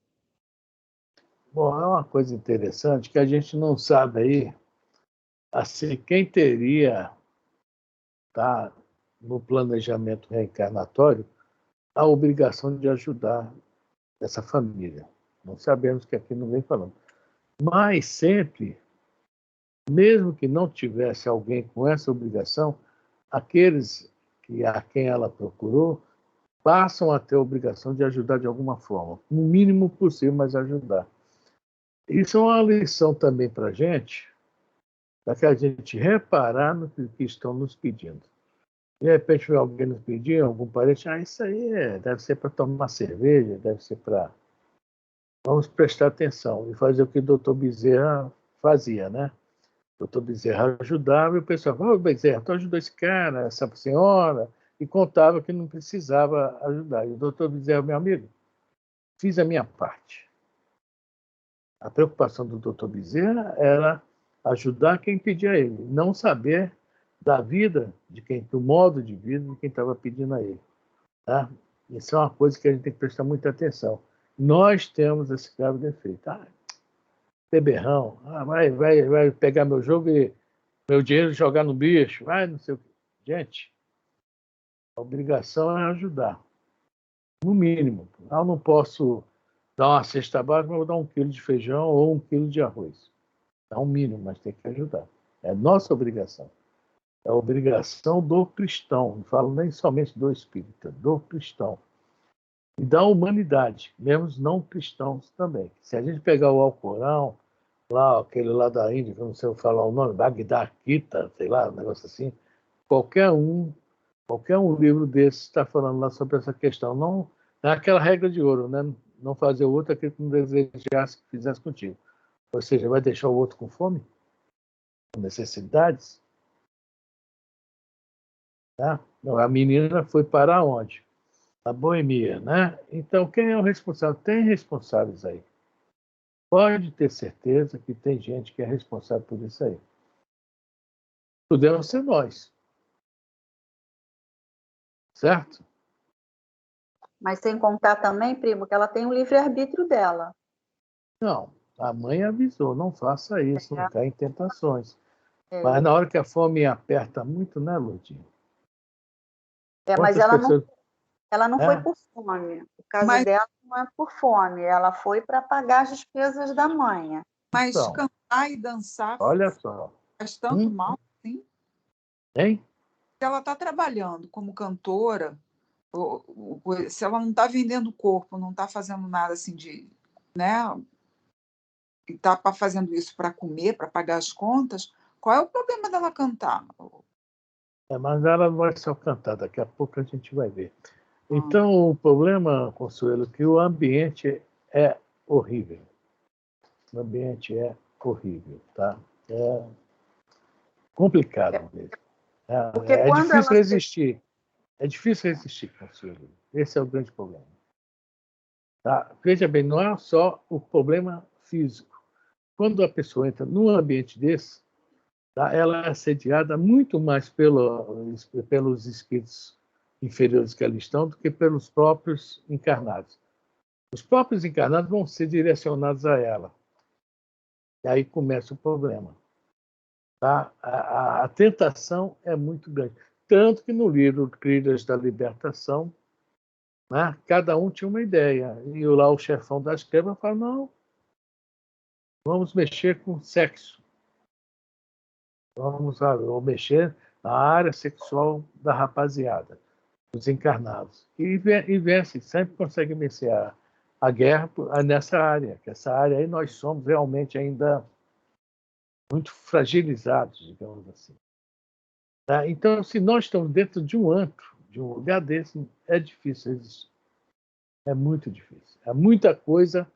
Bom, é uma coisa interessante que a gente não sabe aí, assim, quem teria, tá, no planejamento reencarnatório, a obrigação de ajudar essa família. Não sabemos que aqui não vem falando. Mas sempre, mesmo que não tivesse alguém com essa obrigação, aqueles a quem ela procurou passam a ter a obrigação de ajudar de alguma forma, no mínimo possível, mas ajudar. Isso é uma lição também para a gente, para que a gente reparar no que estão nos pedindo. De repente, alguém nos pedir, algum parente, isso aí deve ser para tomar cerveja, deve ser para... Vamos prestar atenção e fazer o que o doutor Bezerra fazia, né? O doutor Bezerra ajudava e o pessoal falava, Bezerra, tu ajudou esse cara, essa senhora, e contava que não precisava ajudar. E o doutor Bezerra, meu amigo, fiz a minha parte. A preocupação do doutor Bezerra era ajudar quem pedia a ele, não saber da vida de quem, do modo de vida de quem estava pedindo a ele. Tá? Isso é uma coisa que a gente tem que prestar muita atenção. Nós temos esse grave defeito. Beberrão, vai pegar meu jogo e meu dinheiro e jogar no bicho, vai não sei o quê. Gente, a obrigação é ajudar, no mínimo. Eu não posso dar uma cesta básica, mas vou dar 1 quilo de feijão ou 1 quilo de arroz. É o mínimo, mas tem que ajudar. É nossa obrigação. É a obrigação do cristão, não falo nem somente do espírita, do cristão. E da humanidade, mesmo os não cristãos também. Se a gente pegar o Alcorão, lá, aquele lá da Índia, que eu não sei falar o nome, Bhagavad Gita, sei lá, um negócio assim, qualquer um Qualquer um livro desses está falando lá sobre essa questão. Não é aquela regra de ouro, né? Não fazer o outro aquilo que não desejasse que fizesse contigo. Ou seja, vai deixar o outro com fome? Com necessidades? Tá? A menina foi para onde? A boemia, né? Então, quem é o responsável? Tem responsáveis aí. Pode ter certeza que tem gente que é responsável por isso aí. Podemos ser nós. Certo? Mas sem contar também, primo, que ela tem o livre-arbítrio dela. Não, a mãe avisou, não faça isso, não caia em tentações. É. Mas na hora que a fome aperta muito, né, Lourdinha? Mas ela não foi por fome. O caso dela não é por fome. Ela foi para pagar as despesas da mãe. Mas então, cantar e dançar olha só. faz tanto mal, assim? Hein? Se ela está trabalhando como cantora, se ela não está vendendo o corpo, não está fazendo nada assim de, né? E está fazendo isso para comer, para pagar as contas, qual é o problema dela cantar? Mas ela vai só cantar, daqui a pouco a gente vai ver. Então, o problema, Consuelo, é que o ambiente é horrível. O ambiente é horrível, tá? É complicado mesmo. É difícil resistir. É difícil resistir, Consuelo. Esse é o grande problema. Tá? Veja bem, não é só o problema físico. Quando a pessoa entra num ambiente desse, tá, ela é assediada muito mais pelos espíritos inferiores que ali estão do que pelos próprios encarnados. Os próprios encarnados vão ser direcionados a ela. E aí começa o problema. Tá? A tentação é muito grande. Tanto que no livro Trilhas da Libertação, né, cada um tinha uma ideia. E lá o chefão das câmaras fala, não, vamos mexer com sexo. Vamos mexer na área sexual da rapaziada, dos encarnados. E vence, sempre consegue vencer a guerra nessa área, que essa área aí nós somos realmente ainda muito fragilizados, digamos assim. Tá? Então, se nós estamos dentro de um antro, de um lugar desse, é difícil existir. É muito difícil. É muita coisa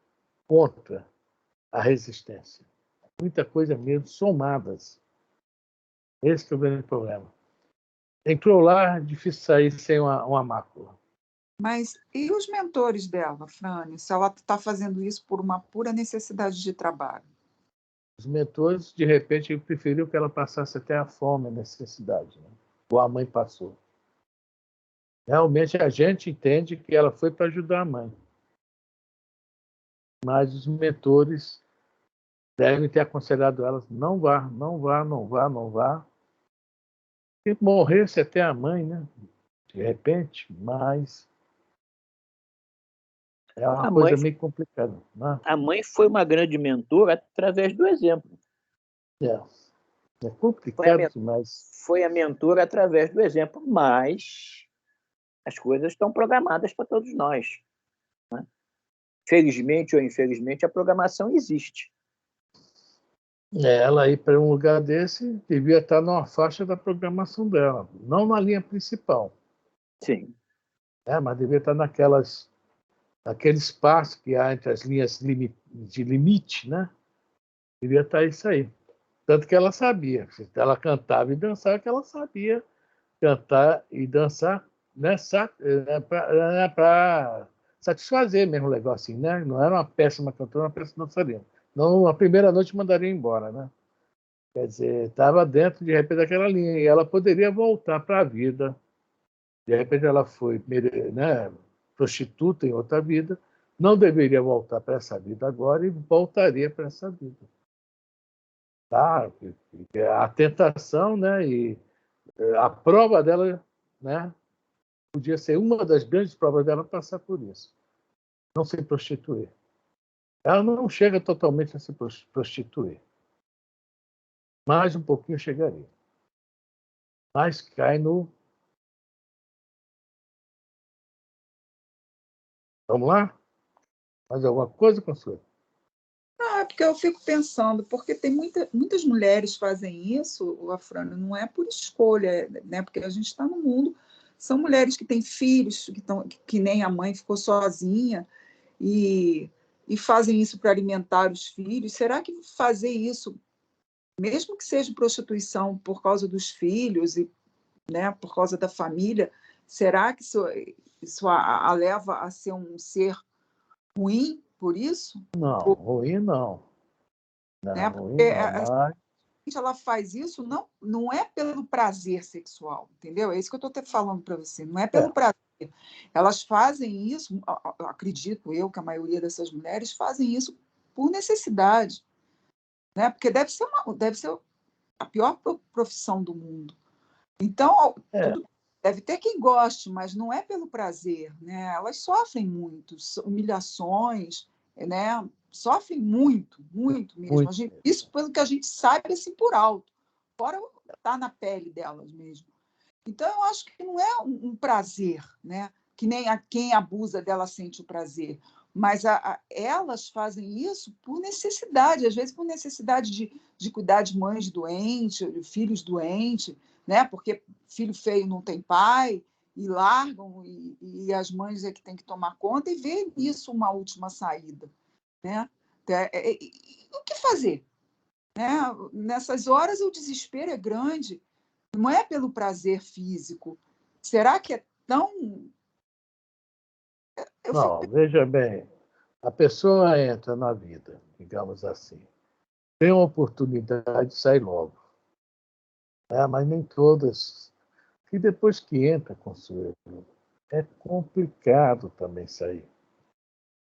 contra a resistência. Muita coisa mesmo, somadas. Esse é o grande problema. Entrou lá, é difícil sair sem uma mácula. Mas e os mentores dela, Frane? Se ela está fazendo isso por uma pura necessidade de trabalho? Os mentores, de repente, preferiram que ela passasse até a fome, a necessidade. Né? Ou a mãe passou. Realmente, a gente entende que ela foi para ajudar a mãe. Mas os mentores devem ter aconselhado elas, não vá, não vá, não vá, não vá. E morresse até a mãe, né? De repente, mas é uma coisa meio complicada. Né? A mãe foi uma grande mentora através do exemplo. É complicado demais. Foi a mentora através do exemplo, mas as coisas estão programadas para todos nós. Né? Felizmente ou infelizmente, a programação existe. Ela ir para um lugar desse devia estar numa faixa da programação dela, não na linha principal. Sim. Mas devia estar naquele espaço que há entre as linhas de limite, né? Devia estar isso aí. Tanto que ela sabia. Ela cantava e dançava, que ela sabia cantar e dançar, né? Para satisfazer mesmo o negócio, assim, né? Não era uma péssima cantora, uma péssima dançarina. Não, a primeira noite mandaria embora, né? Quer dizer, estava dentro, de repente, daquela linha. E ela poderia voltar para a vida. De repente, ela foi, né, prostituta em outra vida. Não deveria voltar para essa vida agora e voltaria para essa vida. Tá? A tentação, né? E a prova dela, né? Podia ser uma das grandes provas dela passar por isso. Não se prostituir. Ela não chega totalmente a se prostituir. Mais um pouquinho chegaria. Mas cai no... Vamos lá? Mais alguma coisa, Consuelo? É porque eu fico pensando, porque tem muitas mulheres fazem isso, Afrânio, não é por escolha, né? Porque a gente está no mundo São mulheres que têm filhos, que nem a mãe ficou sozinha e fazem isso para alimentar os filhos. Será que fazer isso, mesmo que seja prostituição por causa dos filhos e, né, por causa da família, será que isso a leva a ser um ser ruim por isso? Não, ruim não. Não, Né? ruim Porque não, mas... ela faz isso não é pelo prazer sexual, entendeu? É isso que eu estou falando para você, não é pelo prazer. Elas fazem isso, acredito eu que a maioria dessas mulheres fazem isso por necessidade, né? Porque deve ser a pior profissão do mundo. Então, deve ter quem goste, mas não é pelo prazer, né? Elas sofrem muito, humilhações, né? Sofrem muito, muito mesmo. Isso pelo que a gente sabe assim por alto, fora tá na pele delas mesmo. Então, eu acho que não é um prazer, né? Que nem quem abusa dela sente o prazer, mas elas fazem isso por necessidade, às vezes por necessidade de cuidar de mães doentes, de filhos doentes, né? Porque filho feio não tem pai, e largam, e as mães é que têm que tomar conta e ver nisso uma última saída, né? O que fazer? Né? Nessas horas o desespero é grande, não é pelo prazer físico. Será que é tão... Não, veja bem, a pessoa entra na vida, digamos assim, tem uma oportunidade, sai logo. Mas nem todas. E depois que entra, Consuelo, é complicado também sair.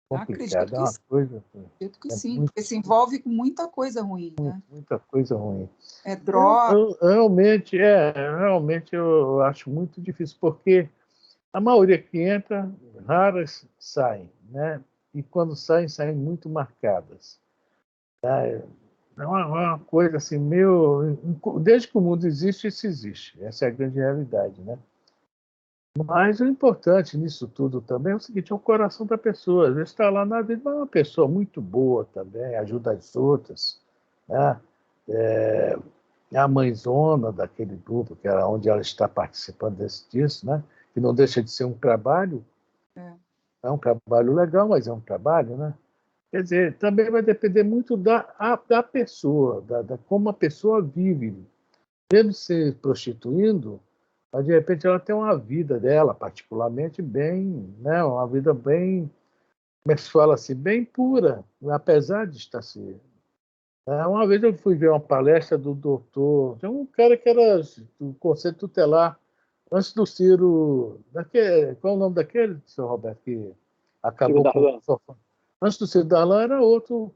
Complicado, é uma coisa... Acredito que sim, porque se envolve com muita coisa ruim, né? Muita coisa ruim. É droga. Realmente eu acho muito difícil, porque a maioria que entra, raras saem, né? E quando saem muito marcadas. É uma coisa assim, desde que o mundo existe, isso existe. Essa é a grande realidade, né? Mas o importante nisso tudo também é o seguinte, é o coração da pessoa. Às vezes está lá na vida, mas é uma pessoa muito boa também, ajuda as outras, né? É a mãezona daquele grupo, que era onde ela está participando disso, né? Que não deixa de ser um trabalho. É um trabalho legal, mas é um trabalho, né? Quer dizer, também vai depender muito da pessoa, da como a pessoa vive. Mesmo se prostituindo, mas de repente ela tem uma vida dela, particularmente bem, né? Uma vida bem, como é que se fala assim, bem pura, apesar de estar se... Uma vez eu fui ver uma palestra do doutor, tem um cara que era do Conselho Tutelar, antes do Ciro... qual é o nome daquele, senhor Roberto, que acabou com... Antes do Ciro Darlan era outro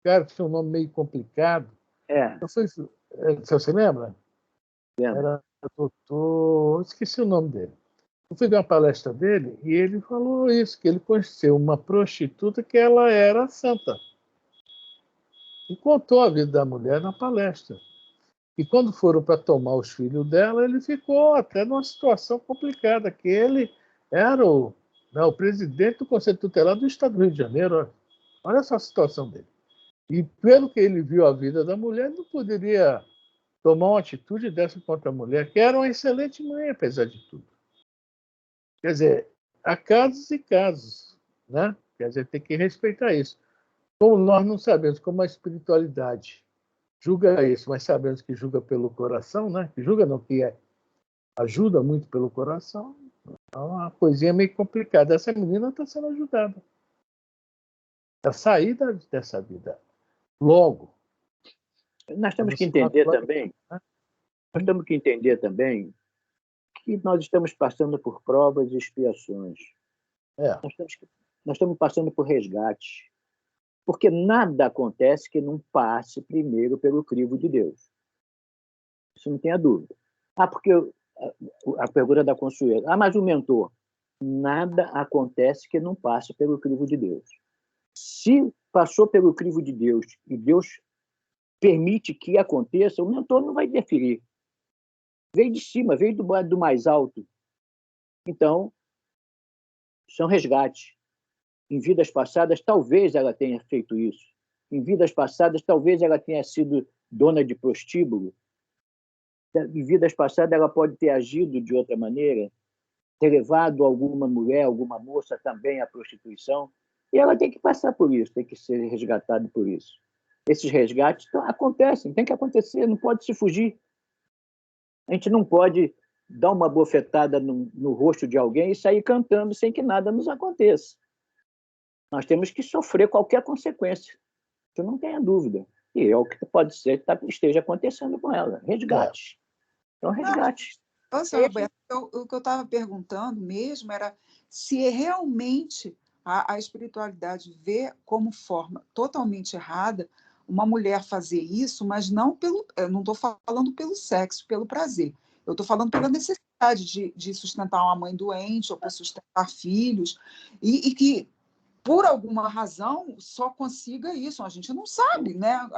cara que tinha um nome meio complicado. Não sei se você lembra? Era doutor... Esqueci o nome dele. Eu fui ver uma palestra dele e ele falou isso, que ele conheceu uma prostituta que ela era santa. E contou a vida da mulher na palestra. E quando foram para tomar os filhos dela, ele ficou até numa situação complicada, que ele era o presidente do Conselho Tutelar do Estado do Rio de Janeiro. Olha essa situação dele. E pelo que ele viu a vida da mulher, não poderia tomar uma atitude dessa contra a mulher, que era uma excelente mãe, apesar de tudo. Quer dizer, há casos e casos, né? Quer dizer, tem que respeitar isso. Como nós não sabemos como a espiritualidade julga isso, mas sabemos que julga pelo coração, né? Que julga não, que ajuda muito pelo coração, é uma coisinha meio complicada. Essa menina está sendo ajudada a sair dessa vida logo. Nós temos que entender também, que nós estamos passando por provas e expiações. Nós estamos passando por resgate. Porque nada acontece que não passe primeiro pelo crivo de Deus. Isso não tenha dúvida. Porque a pergunta da Consuelo. Mas o mentor. Nada acontece que não passe pelo crivo de Deus. Se passou pelo crivo de Deus e Deus permite que aconteça, o mentor não vai interferir. Veio de cima, veio do mais alto. Então, são resgates. Em vidas passadas, talvez ela tenha feito isso. Em vidas passadas, talvez ela tenha sido dona de prostíbulo. Em vidas passadas, ela pode ter agido de outra maneira. ter levado alguma mulher, alguma moça também à prostituição, e ela tem que passar por isso, tem que ser resgatada por isso. Esses resgates acontecem, tem que acontecer, não pode se fugir. A gente não pode dar uma bofetada no rosto de alguém e sair cantando sem que nada nos aconteça. Nós temos que sofrer qualquer consequência, que não tenha dúvida. E é o que pode ser que esteja acontecendo com ela. Resgate. Então, resgate. Nossa, Roberto, o que eu estava perguntando mesmo era se realmente a espiritualidade vê como forma totalmente errada uma mulher fazer isso, mas não pelo. Eu não estou falando pelo sexo, pelo prazer. Eu estou falando pela necessidade de sustentar uma mãe doente ou para sustentar filhos, e que, por alguma razão, só consiga isso. A gente não sabe, né?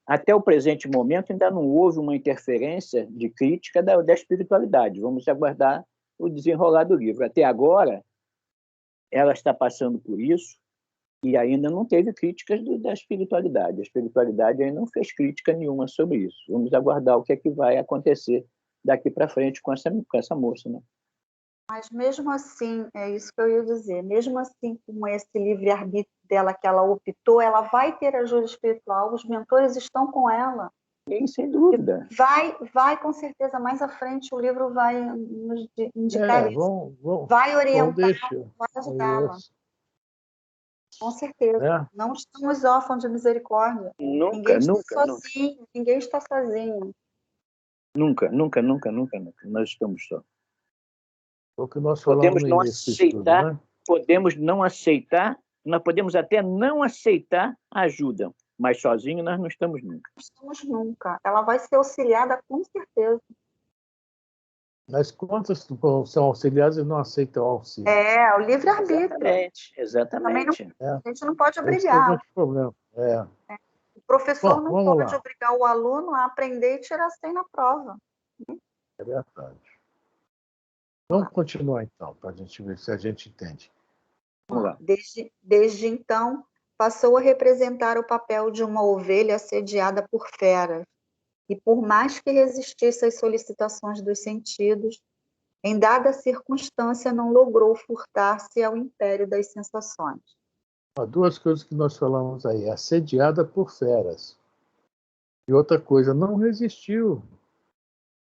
Até o presente momento ainda não houve uma interferência de crítica da espiritualidade. Vamos aguardar o desenrolar do livro. Até agora, ela está passando por isso e ainda não teve críticas da espiritualidade. A espiritualidade ainda não fez crítica nenhuma sobre isso. Vamos aguardar o que é que vai acontecer daqui para frente com essa moça, né? Mas mesmo assim, é isso que eu ia dizer, mesmo assim, com esse livre-arbítrio dela que ela optou, ela vai ter ajuda espiritual, os mentores estão com ela. Sim, sem dúvida. Vai com certeza, mais à frente o livro vai nos indicar isso. Vai orientar, vai ajudá-la. Com certeza. Não estamos órfãos de misericórdia. Ninguém está sozinho. Nunca. Nós estamos só. O que nós falamos no início estudo, né? Podemos não aceitar, nós podemos até não aceitar a ajuda, mas sozinho nós não estamos nunca. Não estamos nunca. Ela vai ser auxiliada com certeza. Mas quantas são auxiliadas e não aceitam auxílio? O livre-arbítrio. Exatamente. A gente não pode obrigar. O professor não pode obrigar o aluno a aprender e tirar 100 na prova. É verdade. Vamos continuar, então, para a gente ver se a gente entende. Vamos lá. Desde então, passou a representar o papel de uma ovelha assediada por feras, e por mais que resistisse às solicitações dos sentidos, em dada circunstância não logrou furtar-se ao império das sensações. Duas coisas que nós falamos aí. Assediada por feras. E outra coisa, não resistiu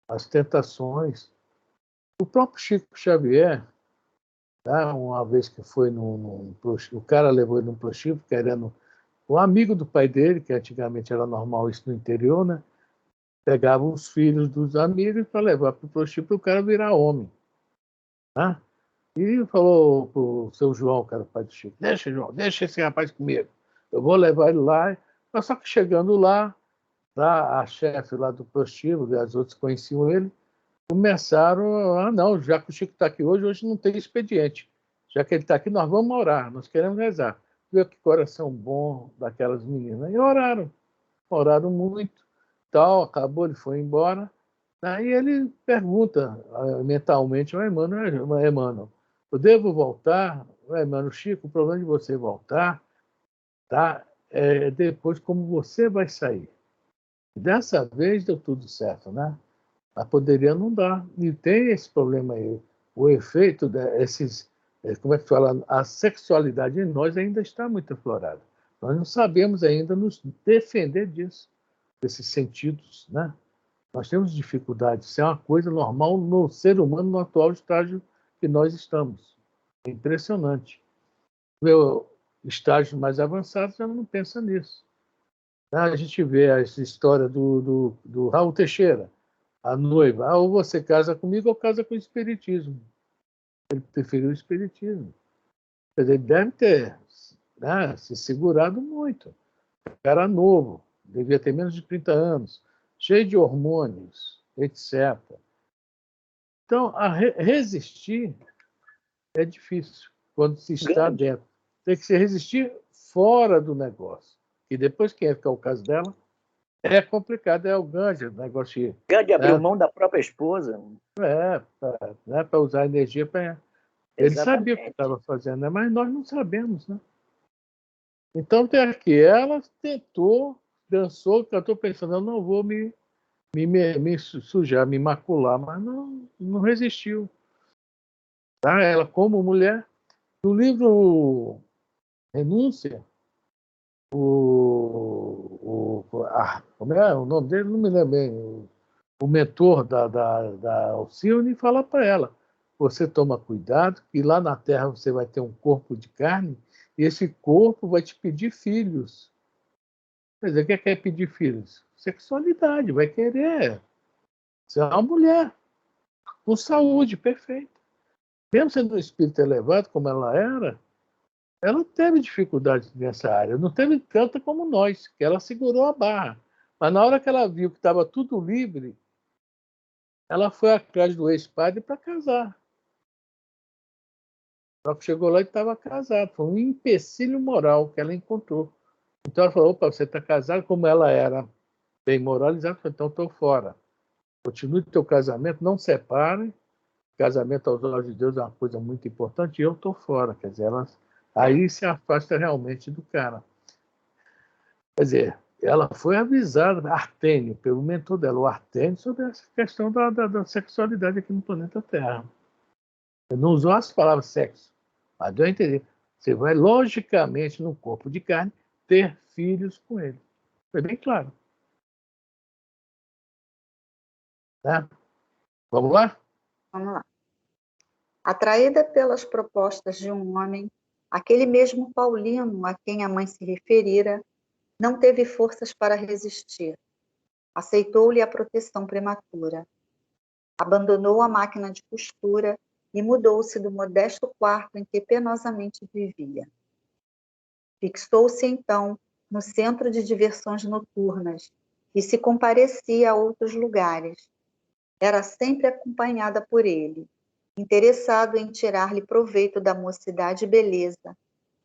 às tentações. O próprio Chico Xavier, uma vez que foi o cara levou ele num prostíbulo, querendo um amigo do pai dele, que antigamente era normal isso no interior, né? Pegava os filhos dos amigos para levar para o prostíbulo para o cara virar homem. Né? E falou para o seu João, que era o pai do Chico, deixa esse rapaz comigo, eu vou levar ele lá. Mas só que chegando lá, a chefe lá do prostíbulo, e as outras conheciam ele, começaram, não, já que o Chico está aqui hoje não tem expediente. Já que ele está aqui, nós vamos orar, nós queremos rezar. Viu que coração bom daquelas meninas. E oraram muito, tal, acabou, ele foi embora. Aí ele pergunta mentalmente ao Emmanuel, eu devo voltar? Emmanuel, Chico, o problema de você voltar, tá? É depois como você vai sair. Dessa vez deu tudo certo, né? Mas poderia não dar. E tem esse problema aí. O efeito desses, como é que fala, a sexualidade em nós ainda está muito aflorada. Nós não sabemos ainda nos defender disso, desses sentidos, né? Nós temos dificuldade. Isso é uma coisa normal no ser humano no atual estágio que nós estamos. É impressionante. Meu estágio mais avançado já não pensa nisso. A gente vê essa história do Raul Teixeira, a noiva, ou você casa comigo ou casa com o espiritismo. Ele preferiu o espiritismo. Quer dizer, ele deve ter se segurado muito. Era novo, devia ter menos de 30 anos, cheio de hormônios, etc. Então, resistir é difícil quando se está dentro. Tem que se resistir fora do negócio. E depois que é o caso dela, é complicado, é o Gandhi, o negócio. Gandhi abriu mão da própria esposa. Para usar energia para. Ele sabia o que estava fazendo, né? Mas nós não sabemos, né? Então tem aqui, ela tentou, dançou, cantou pensando, eu não vou me sujar, me macular, mas não resistiu. tá? Ela como mulher. No livro Renúncia, como é o nome dele? Não me lembro bem. O mentor da Alcione fala para ela: você toma cuidado, que lá na Terra você vai ter um corpo de carne, e esse corpo vai te pedir filhos. Quer dizer, o que é pedir filhos? Sexualidade, vai querer. Você é uma mulher, com saúde, perfeita. Mesmo sendo um espírito elevado, como ela era, ela teve dificuldade nessa área. Não teve tanta como nós, que ela segurou a barra. Mas na hora que ela viu que estava tudo livre, ela foi atrás do ex-padre para casar. Só que chegou lá e estava casado. Foi um empecilho moral que ela encontrou. Então ela falou: opa, você está casado? Como ela era bem moralizada, então estou fora. Continue teu casamento, não separe. Casamento aos olhos de Deus é uma coisa muito importante e eu estou fora. Quer dizer, ela aí se afasta realmente do cara. Quer dizer, ela foi avisada, Artênio, pelo mentor dela, o Artênio, sobre essa questão da sexualidade aqui no planeta Terra. Ele não usou as palavras sexo, mas deu a entender. Você vai, logicamente, no corpo de carne, ter filhos com ele. Foi bem claro. Tá? Vamos lá? Vamos lá. Atraída pelas propostas de um homem, aquele mesmo Paulino a quem a mãe se referira não teve forças para resistir. Aceitou-lhe a proteção prematura. Abandonou a máquina de costura e mudou-se do modesto quarto em que penosamente vivia. Fixou-se então no centro de diversões noturnas e se comparecia a outros lugares. Era sempre acompanhada por ele, interessado em tirar-lhe proveito da mocidade e beleza,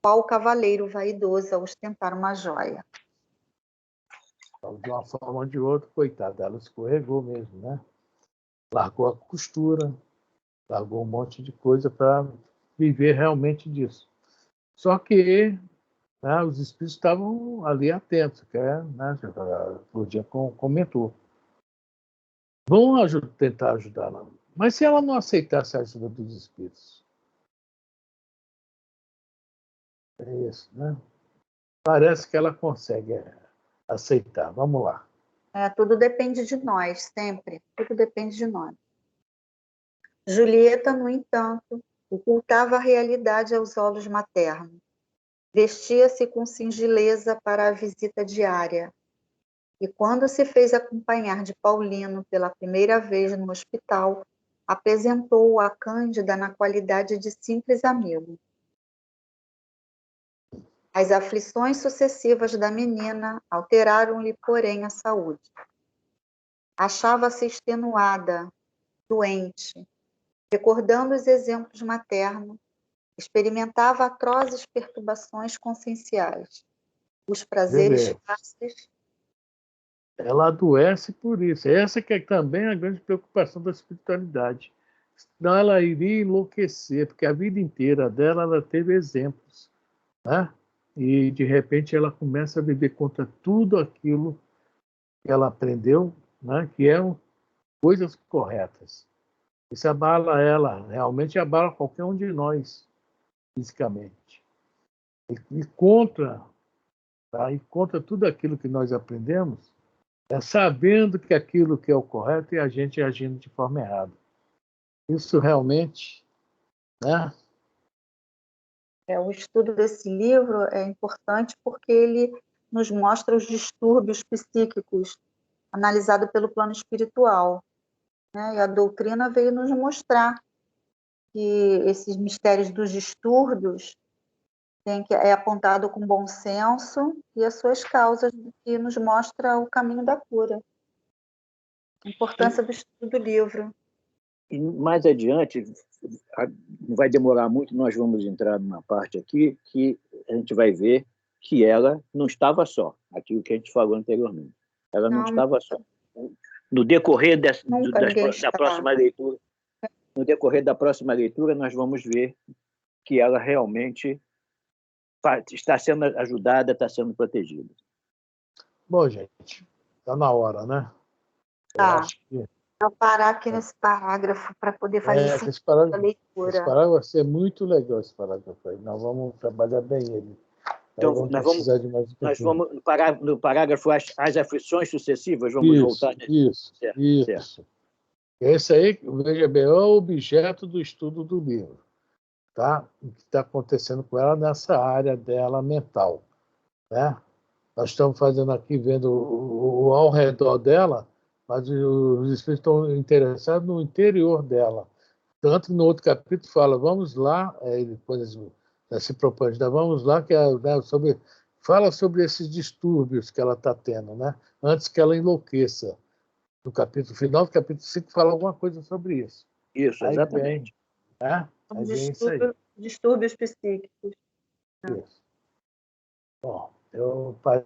qual cavaleiro vaidoso a ostentar uma joia. Então, de uma forma ou de outra, coitada, ela escorregou mesmo, né? Largou a costura, largou um monte de coisa para viver realmente disso. Só que, né, os espíritos estavam ali atentos, que é, né, o dia comentou. Vão tentar ajudá-la. Mas se ela não aceitasse a ajuda dos espíritos? É isso, né? Parece que ela consegue aceitar. Vamos lá. Tudo depende de nós, sempre. Tudo depende de nós. Julieta, no entanto, ocultava a realidade aos olhos maternos. Vestia-se com singeleza para a visita diária. E quando se fez acompanhar de Paulino pela primeira vez no hospital, apresentou-o a Cândida na qualidade de simples amigo. As aflições sucessivas da menina alteraram-lhe, porém, a saúde. Achava-se extenuada, doente, recordando os exemplos maternos, experimentava atrozes perturbações conscienciais. Os prazeres fáceis. Ela adoece por isso. Essa que é também a grande preocupação da espiritualidade. Senão ela iria enlouquecer, porque a vida inteira dela ela teve exemplos, né? E de repente ela começa a viver contra tudo aquilo que ela aprendeu, né? Que eram coisas corretas. Isso abala ela, realmente abala qualquer um de nós, fisicamente. E contra, tá? E contra tudo aquilo que nós aprendemos, é sabendo que aquilo que é o correto e a gente agindo de forma errada. Isso realmente, né? O estudo desse livro é importante porque ele nos mostra os distúrbios psíquicos analisados pelo plano espiritual, né? E a doutrina veio nos mostrar que esses mistérios dos distúrbios é apontado com bom senso e as suas causas, que nos mostra o caminho da cura. A importância do estudo do livro. E mais adiante, não vai demorar muito, nós vamos entrar numa parte aqui que a gente vai ver que ela não estava só, aquilo que a gente falou anteriormente. Ela não estava só. No decorrer da próxima leitura, no decorrer da próxima leitura, nós vamos ver que ela realmente está sendo ajudada, está sendo protegida. Bom, gente, está na hora, né? Eu acho que Vou parar aqui nesse parágrafo para poder fazer sentido esse da parágrafo leitura. vai ser muito legal, esse parágrafo aí. Nós vamos trabalhar bem ele. Então, vamos precisar de mais um nós pouquinho. vamos no parágrafo as aflições sucessivas, vamos voltar nele. Isso. Esse aí, veja bem, é o objeto do estudo do livro, tá? O que está acontecendo com ela nessa área dela mental, né? Nós estamos fazendo aqui, vendo o ao redor dela, mas os espíritos estão interessados no interior dela. Tanto que no outro capítulo fala, vamos lá, ele se propõe, vamos lá, que fala sobre esses distúrbios que ela está tendo, né? Antes que ela enlouqueça. No final do capítulo 5 fala alguma coisa sobre isso. Isso, exatamente. Aí vem isso aí. Distúrbios psíquicos. Isso. Bom, eu parei